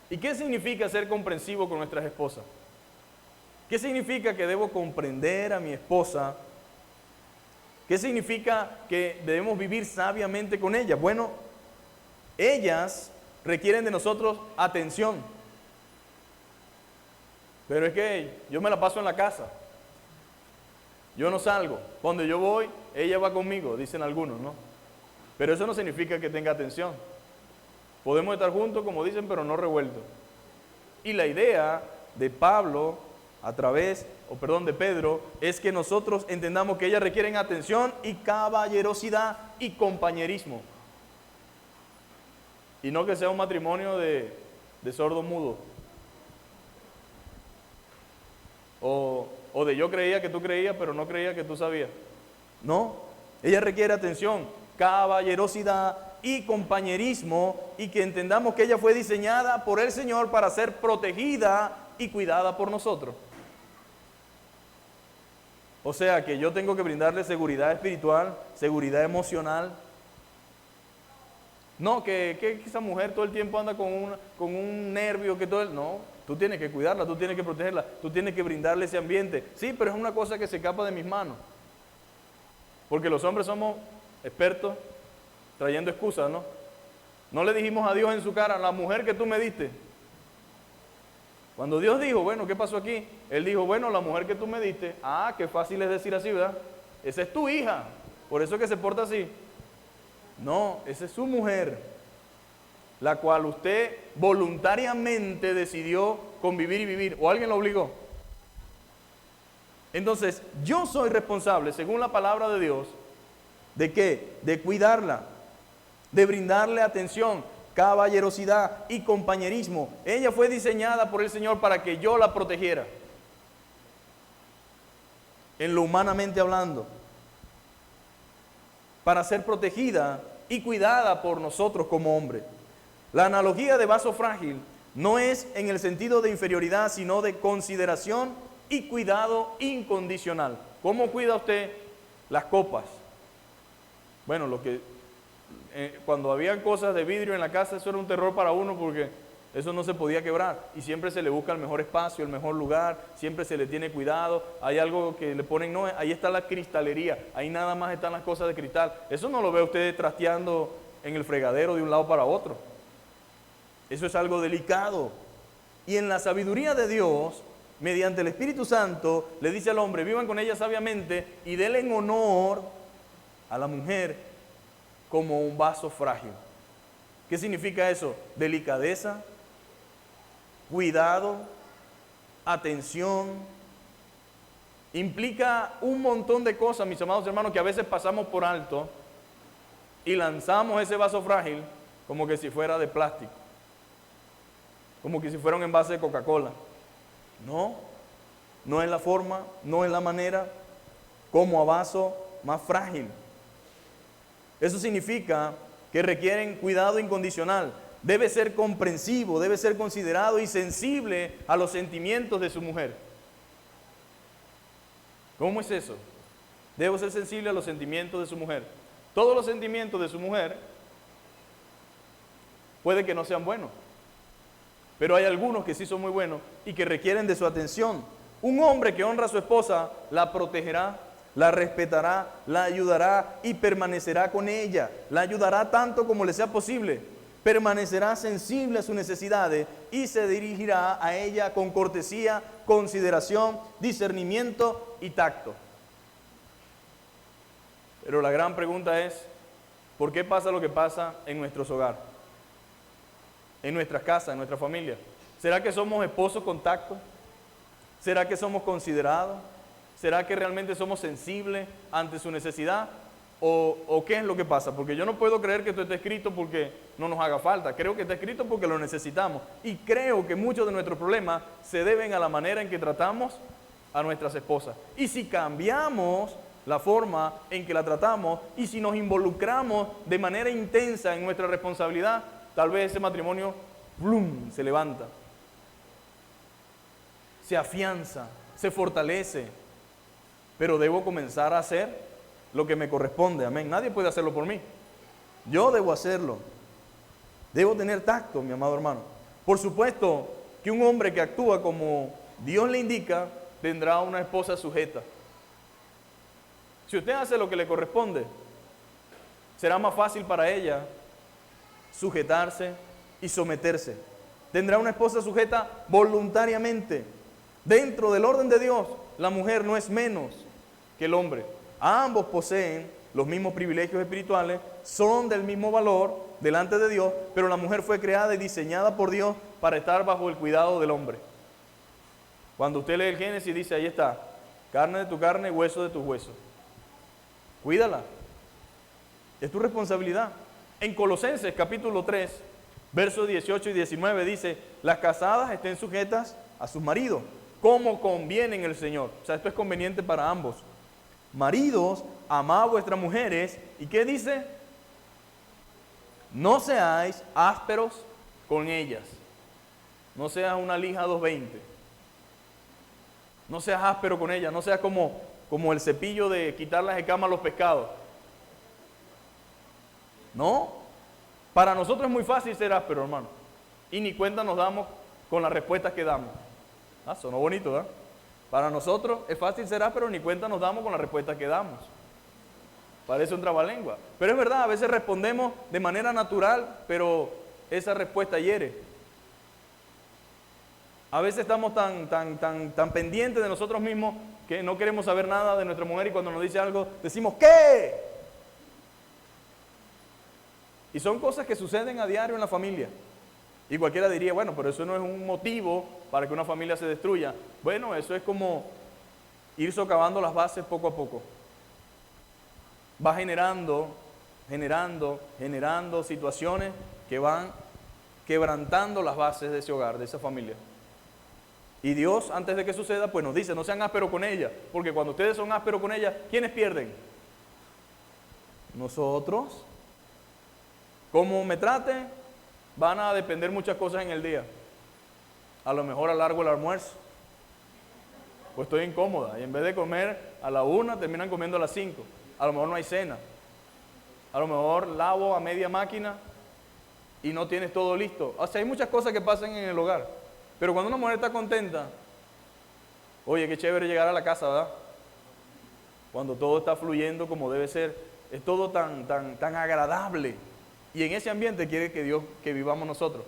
¿Y qué significa ser comprensivo con nuestras esposas? ¿Qué significa que debo comprender a mi esposa? ¿Qué significa que debemos vivir sabiamente con ellas? Bueno, ellas requieren de nosotros atención. Pero es que yo me la paso en la casa. Yo no salgo. Cuando yo voy, ella va conmigo, dicen algunos, ¿no? Pero eso no significa que tenga atención. Podemos estar juntos, como dicen, pero no revueltos. Y la idea de Pablo, de Pedro, es que nosotros entendamos que ellas requieren atención y caballerosidad y compañerismo. Y no que sea un matrimonio de sordo mudo. O de yo creía que tú creías, pero no creía que tú sabías. No, ella requiere atención, caballerosidad y compañerismo, y que entendamos que ella fue diseñada por el Señor para ser protegida y cuidada por nosotros. O sea que yo tengo que brindarle seguridad espiritual, seguridad emocional. No, que esa mujer todo el tiempo anda con un nervio, no, tú tienes que cuidarla, tú tienes que protegerla, tú tienes que brindarle ese ambiente. Sí, pero es una cosa que se escapa de mis manos. Porque los hombres somos expertos trayendo excusas, ¿no? No le dijimos a Dios en su cara, la mujer que tú me diste. Cuando Dios dijo, bueno, ¿qué pasó aquí? Él dijo, bueno, la mujer que tú me diste. Ah, qué fácil es decir así, ¿verdad? Esa es tu hija, por eso es que se porta así. No, esa es su mujer, la cual usted voluntariamente decidió convivir y vivir, o alguien lo obligó. Entonces, yo soy responsable, según la palabra de Dios, ¿de qué? De cuidarla, de brindarle atención, caballerosidad y compañerismo. Ella fue diseñada por el Señor para que yo la protegiera, en lo humanamente hablando, para ser protegida y cuidada por nosotros como hombres. La analogía de vaso frágil no es en el sentido de inferioridad, sino de consideración y cuidado incondicional. ¿Cómo cuida usted las copas? Bueno, cuando había cosas de vidrio en la casa, eso era un terror para uno porque eso no se podía quebrar. Y siempre se le busca el mejor espacio, el mejor lugar, siempre se le tiene cuidado. Hay algo que le ponen, no, ahí está la cristalería, ahí nada más están las cosas de cristal. Eso no lo ve usted trasteando en el fregadero de un lado para otro. Eso es algo delicado. Y en la sabiduría de Dios, mediante el Espíritu Santo, le dice al hombre, vivan con ella sabiamente y denle en honor a la mujer como un vaso frágil. ¿Qué significa eso? Delicadeza, cuidado, atención. Implica un montón de cosas, mis amados hermanos, que a veces pasamos por alto y lanzamos ese vaso frágil como que si fuera de plástico, como que si fuera un envase de Coca-Cola. No, no es la forma, no es la manera, como a vaso más frágil. Eso significa que requieren cuidado incondicional. debe ser comprensivo, debe ser considerado y sensible a los sentimientos de su mujer. ¿Cómo es eso? Debo ser sensible a los sentimientos de su mujer. Todos los sentimientos de su mujer puede que no sean buenos, pero hay algunos que sí son muy buenos y que requieren de su atención. Un hombre que honra a su esposa la protegerá, la respetará, la ayudará y permanecerá con ella. La ayudará tanto como le sea posible. Permanecerá sensible a sus necesidades y se dirigirá a ella con cortesía, consideración, discernimiento y tacto. Pero la gran pregunta es, ¿por qué pasa lo que pasa en nuestros hogares? En nuestras casas, en nuestra familia. ¿Será que somos esposos con tacto? ¿Será que somos considerados? ¿Será que realmente somos sensibles ante su necesidad? ¿O qué es lo que pasa? Porque yo no puedo creer que esto esté escrito porque no nos haga falta. Creo que está escrito porque lo necesitamos. Y creo que muchos de nuestros problemas se deben a la manera en que tratamos a nuestras esposas. Y si cambiamos la forma en que la tratamos y si nos involucramos de manera intensa en nuestra responsabilidad, tal vez ese matrimonio ¡blum!, se levanta, se afianza, se fortalece. Pero debo comenzar a hacer lo que me corresponde, amén. Nadie puede hacerlo por mí. Yo debo hacerlo. Debo tener tacto, mi amado hermano. Por supuesto que un hombre que actúa como Dios le indica, tendrá una esposa sujeta. Si usted hace lo que le corresponde, será más fácil para ella sujetarse y someterse. Tendrá una esposa sujeta voluntariamente. Dentro del orden de Dios, la mujer no es menos que el hombre. Ambos poseen los mismos privilegios espirituales, son del mismo valor delante de Dios, pero la mujer fue creada y diseñada por Dios para estar bajo el cuidado del hombre. Cuando usted lee el Génesis, dice, ahí está, carne de tu carne, hueso de tus huesos. Cuídala. Es tu responsabilidad. En Colosenses capítulo 3, versos 18 y 19 dice, las casadas estén sujetas a sus maridos, como conviene en el Señor. O sea, esto es conveniente para ambos. Maridos, amad a vuestras mujeres. ¿Y qué dice? No seáis ásperos con ellas. No seas una lija 220. No seas áspero con ellas. No seas como el cepillo de quitar las escamas a los pescados. No. Para nosotros es muy fácil ser áspero, hermano. Y ni cuenta nos damos con las respuestas que damos. Sonó bonito, ¿verdad? Para nosotros es fácil ser áspero, ni cuenta nos damos con la respuesta que damos. Parece un trabalengua. Pero es verdad, a veces respondemos de manera natural, pero esa respuesta hiere. A veces estamos tan pendientes de nosotros mismos que no queremos saber nada de nuestra mujer y cuando nos dice algo decimos ¿qué? Y son cosas que suceden a diario en la familia. Y cualquiera diría, bueno, pero eso no es un motivo para que una familia se destruya. Bueno, eso es como ir socavando las bases poco a poco. Va generando situaciones que van quebrantando las bases de ese hogar, de esa familia. Y Dios, antes de que suceda, pues nos dice, no sean ásperos con ella, porque cuando ustedes son ásperos con ella, ¿quiénes pierden? Nosotros. Como me traten, van a depender muchas cosas en el día. A lo mejor alargo el almuerzo, pues estoy incómoda y en vez de comer a la 1 terminan comiendo a las 5. A lo mejor no hay cena. A lo mejor lavo a media máquina y no tienes todo listo. O sea, hay muchas cosas que pasan en el hogar. Pero cuando una mujer está contenta, oye, qué chévere llegar a la casa, ¿verdad? Cuando todo está fluyendo como debe ser, es todo tan agradable. Y en ese ambiente quiere que Dios, que vivamos nosotros.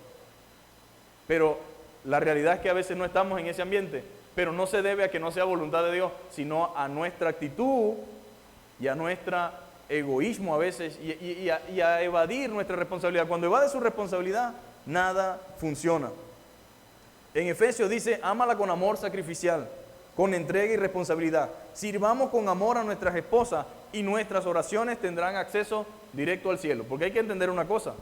Pero la realidad es que a veces no estamos en ese ambiente, pero no se debe a que no sea voluntad de Dios, sino a nuestra actitud y a nuestro egoísmo a veces y a evadir nuestra responsabilidad. Cuando evade su responsabilidad, nada funciona. En Efesios dice, ámala con amor sacrificial, con entrega y responsabilidad. Sirvamos con amor a nuestras esposas y nuestras oraciones tendrán acceso directo al cielo. Porque hay que entender una cosa.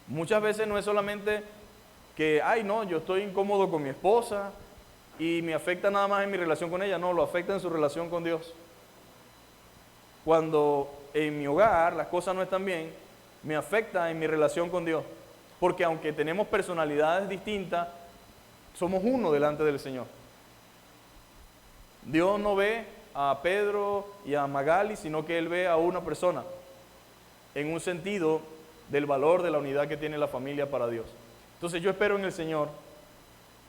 Muchas veces no es solamente que, ay no, yo estoy incómodo con mi esposa y me afecta nada más en mi relación con ella. No, lo afecta en su relación con Dios. Cuando en mi hogar las cosas no están bien, me afecta en mi relación con Dios. porque aunque tenemos personalidades distintas, somos uno delante del Señor. Dios no ve a Pedro y a Magali, sino que Él ve a una persona, en un sentido del valor de la unidad que tiene la familia para Dios. Entonces yo espero en el Señor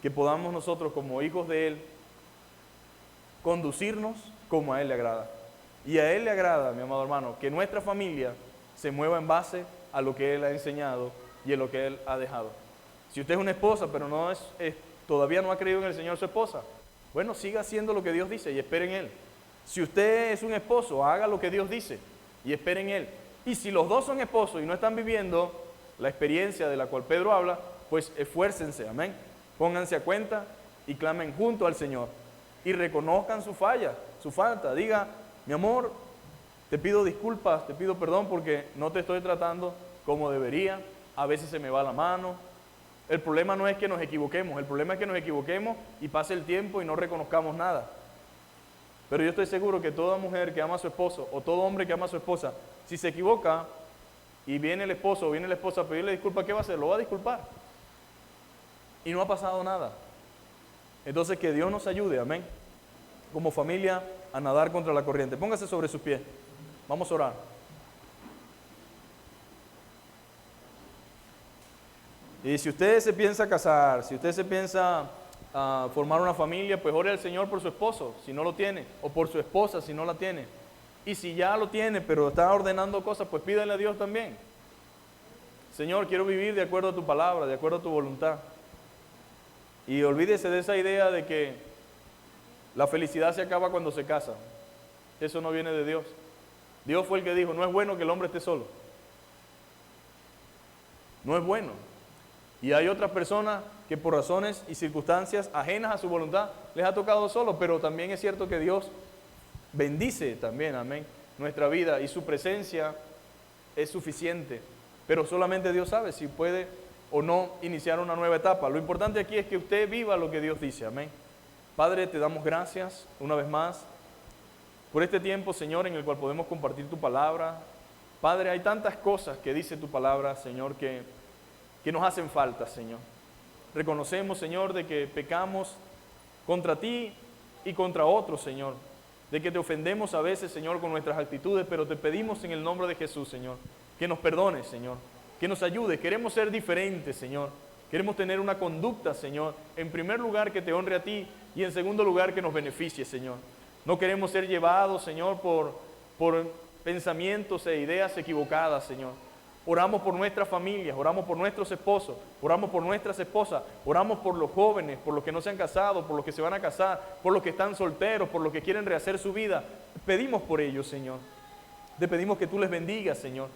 que podamos nosotros como hijos de Él conducirnos como a Él le agrada. Y a Él le agrada, mi amado hermano, que nuestra familia se mueva en base a lo que Él ha enseñado y en lo que Él ha dejado. Si usted es una esposa, pero todavía no ha creído en el Señor su esposa, bueno, siga haciendo lo que Dios dice y espere en Él. Si usted es un esposo, haga lo que Dios dice y espere en Él. Y si los dos son esposos y no están viviendo la experiencia de la cual Pedro habla, pues esfuércense, amén. Pónganse a cuenta y clamen junto al Señor. Y reconozcan su falla, su falta. Diga, mi amor, te pido disculpas, te pido perdón porque no te estoy tratando como debería. A veces se me va la mano. El problema no es que nos equivoquemos, el problema es que nos equivoquemos y pase el tiempo y no reconozcamos nada. Pero yo estoy seguro que toda mujer que ama a su esposo o todo hombre que ama a su esposa, si se equivoca y viene el esposo o viene la esposa a pedirle disculpas, ¿qué va a hacer? Lo va a disculpar. Y no ha pasado nada. Entonces que Dios nos ayude, amén, como familia a nadar contra la corriente. Póngase sobre sus pies. Vamos a orar. Y si usted se piensa casar, si usted se piensa formar una familia, pues ore al Señor por su esposo, si no lo tiene, o por su esposa, si no la tiene. Y si ya lo tiene, pero está ordenando cosas, pues pídale a Dios también. Señor, quiero vivir de acuerdo a tu palabra, de acuerdo a tu voluntad. Y olvídese de esa idea de que la felicidad se acaba cuando se casa. Eso no viene de Dios. Dios fue el que dijo, no es bueno que el hombre esté solo. No es bueno. Y hay otras personas que por razones y circunstancias ajenas a su voluntad les ha tocado solo, pero también es cierto que Dios bendice también, amén, nuestra vida y su presencia es suficiente. Pero solamente Dios sabe si puede o no iniciar una nueva etapa. Lo importante aquí es que usted viva lo que Dios dice, amén. Padre, te damos gracias una vez más por este tiempo, Señor, en el cual podemos compartir tu palabra. Padre, hay tantas cosas que dice tu palabra, Señor, que nos hacen falta, Señor. Reconocemos, Señor, de que pecamos contra ti y contra otros, Señor. De que te ofendemos a veces, Señor, con nuestras actitudes, pero te pedimos en el nombre de Jesús, Señor, que nos perdones, Señor, que nos ayudes. Queremos ser diferentes, Señor. Queremos tener una conducta, Señor, en primer lugar que te honre a ti y en segundo lugar que nos beneficie, Señor. No queremos ser llevados, Señor, por pensamientos e ideas equivocadas, Señor. Oramos por nuestras familias, oramos por nuestros esposos, oramos por nuestras esposas, oramos por los jóvenes, por los que no se han casado, por los que se van a casar, por los que están solteros, por los que quieren rehacer su vida. Pedimos por ellos, Señor. Te pedimos que tú les bendigas, Señor,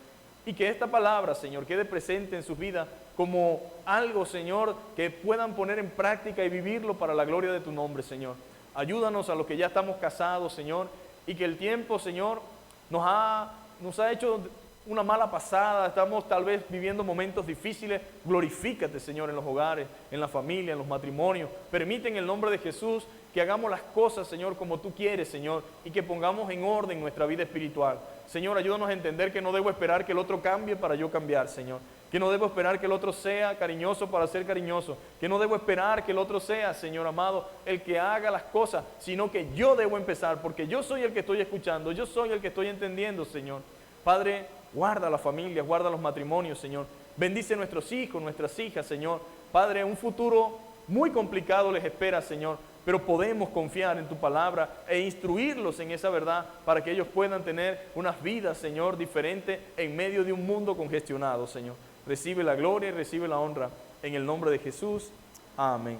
y que esta palabra, Señor, quede presente en sus vidas como algo, Señor, que puedan poner en práctica y vivirlo para la gloria de tu nombre, Señor. Ayúdanos a los que ya estamos casados, Señor, y que el tiempo, Señor, nos ha hecho una mala pasada, estamos tal vez viviendo momentos difíciles. Glorifícate, Señor, en los hogares, en la familia, en los matrimonios. Permite en el nombre de Jesús que hagamos las cosas, Señor, como tú quieres, Señor, y que pongamos en orden nuestra vida espiritual. Señor, ayúdanos a entender que no debo esperar que el otro cambie para yo cambiar, Señor. Que no debo esperar que el otro sea cariñoso para ser cariñoso. Que no debo esperar que el otro sea, Señor amado, el que haga las cosas, sino que yo debo empezar, porque yo soy el que estoy escuchando, yo soy el que estoy entendiendo, Señor. Padre, guarda las familias, guarda los matrimonios, Señor. Bendice nuestros hijos, nuestras hijas, Señor. Padre, un futuro muy complicado les espera, Señor, pero podemos confiar en tu palabra e instruirlos en esa verdad para que ellos puedan tener unas vidas, Señor, diferentes en medio de un mundo congestionado, Señor. Recibe la gloria y recibe la honra en el nombre de Jesús. Amén.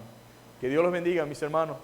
Que Dios los bendiga, mis hermanos.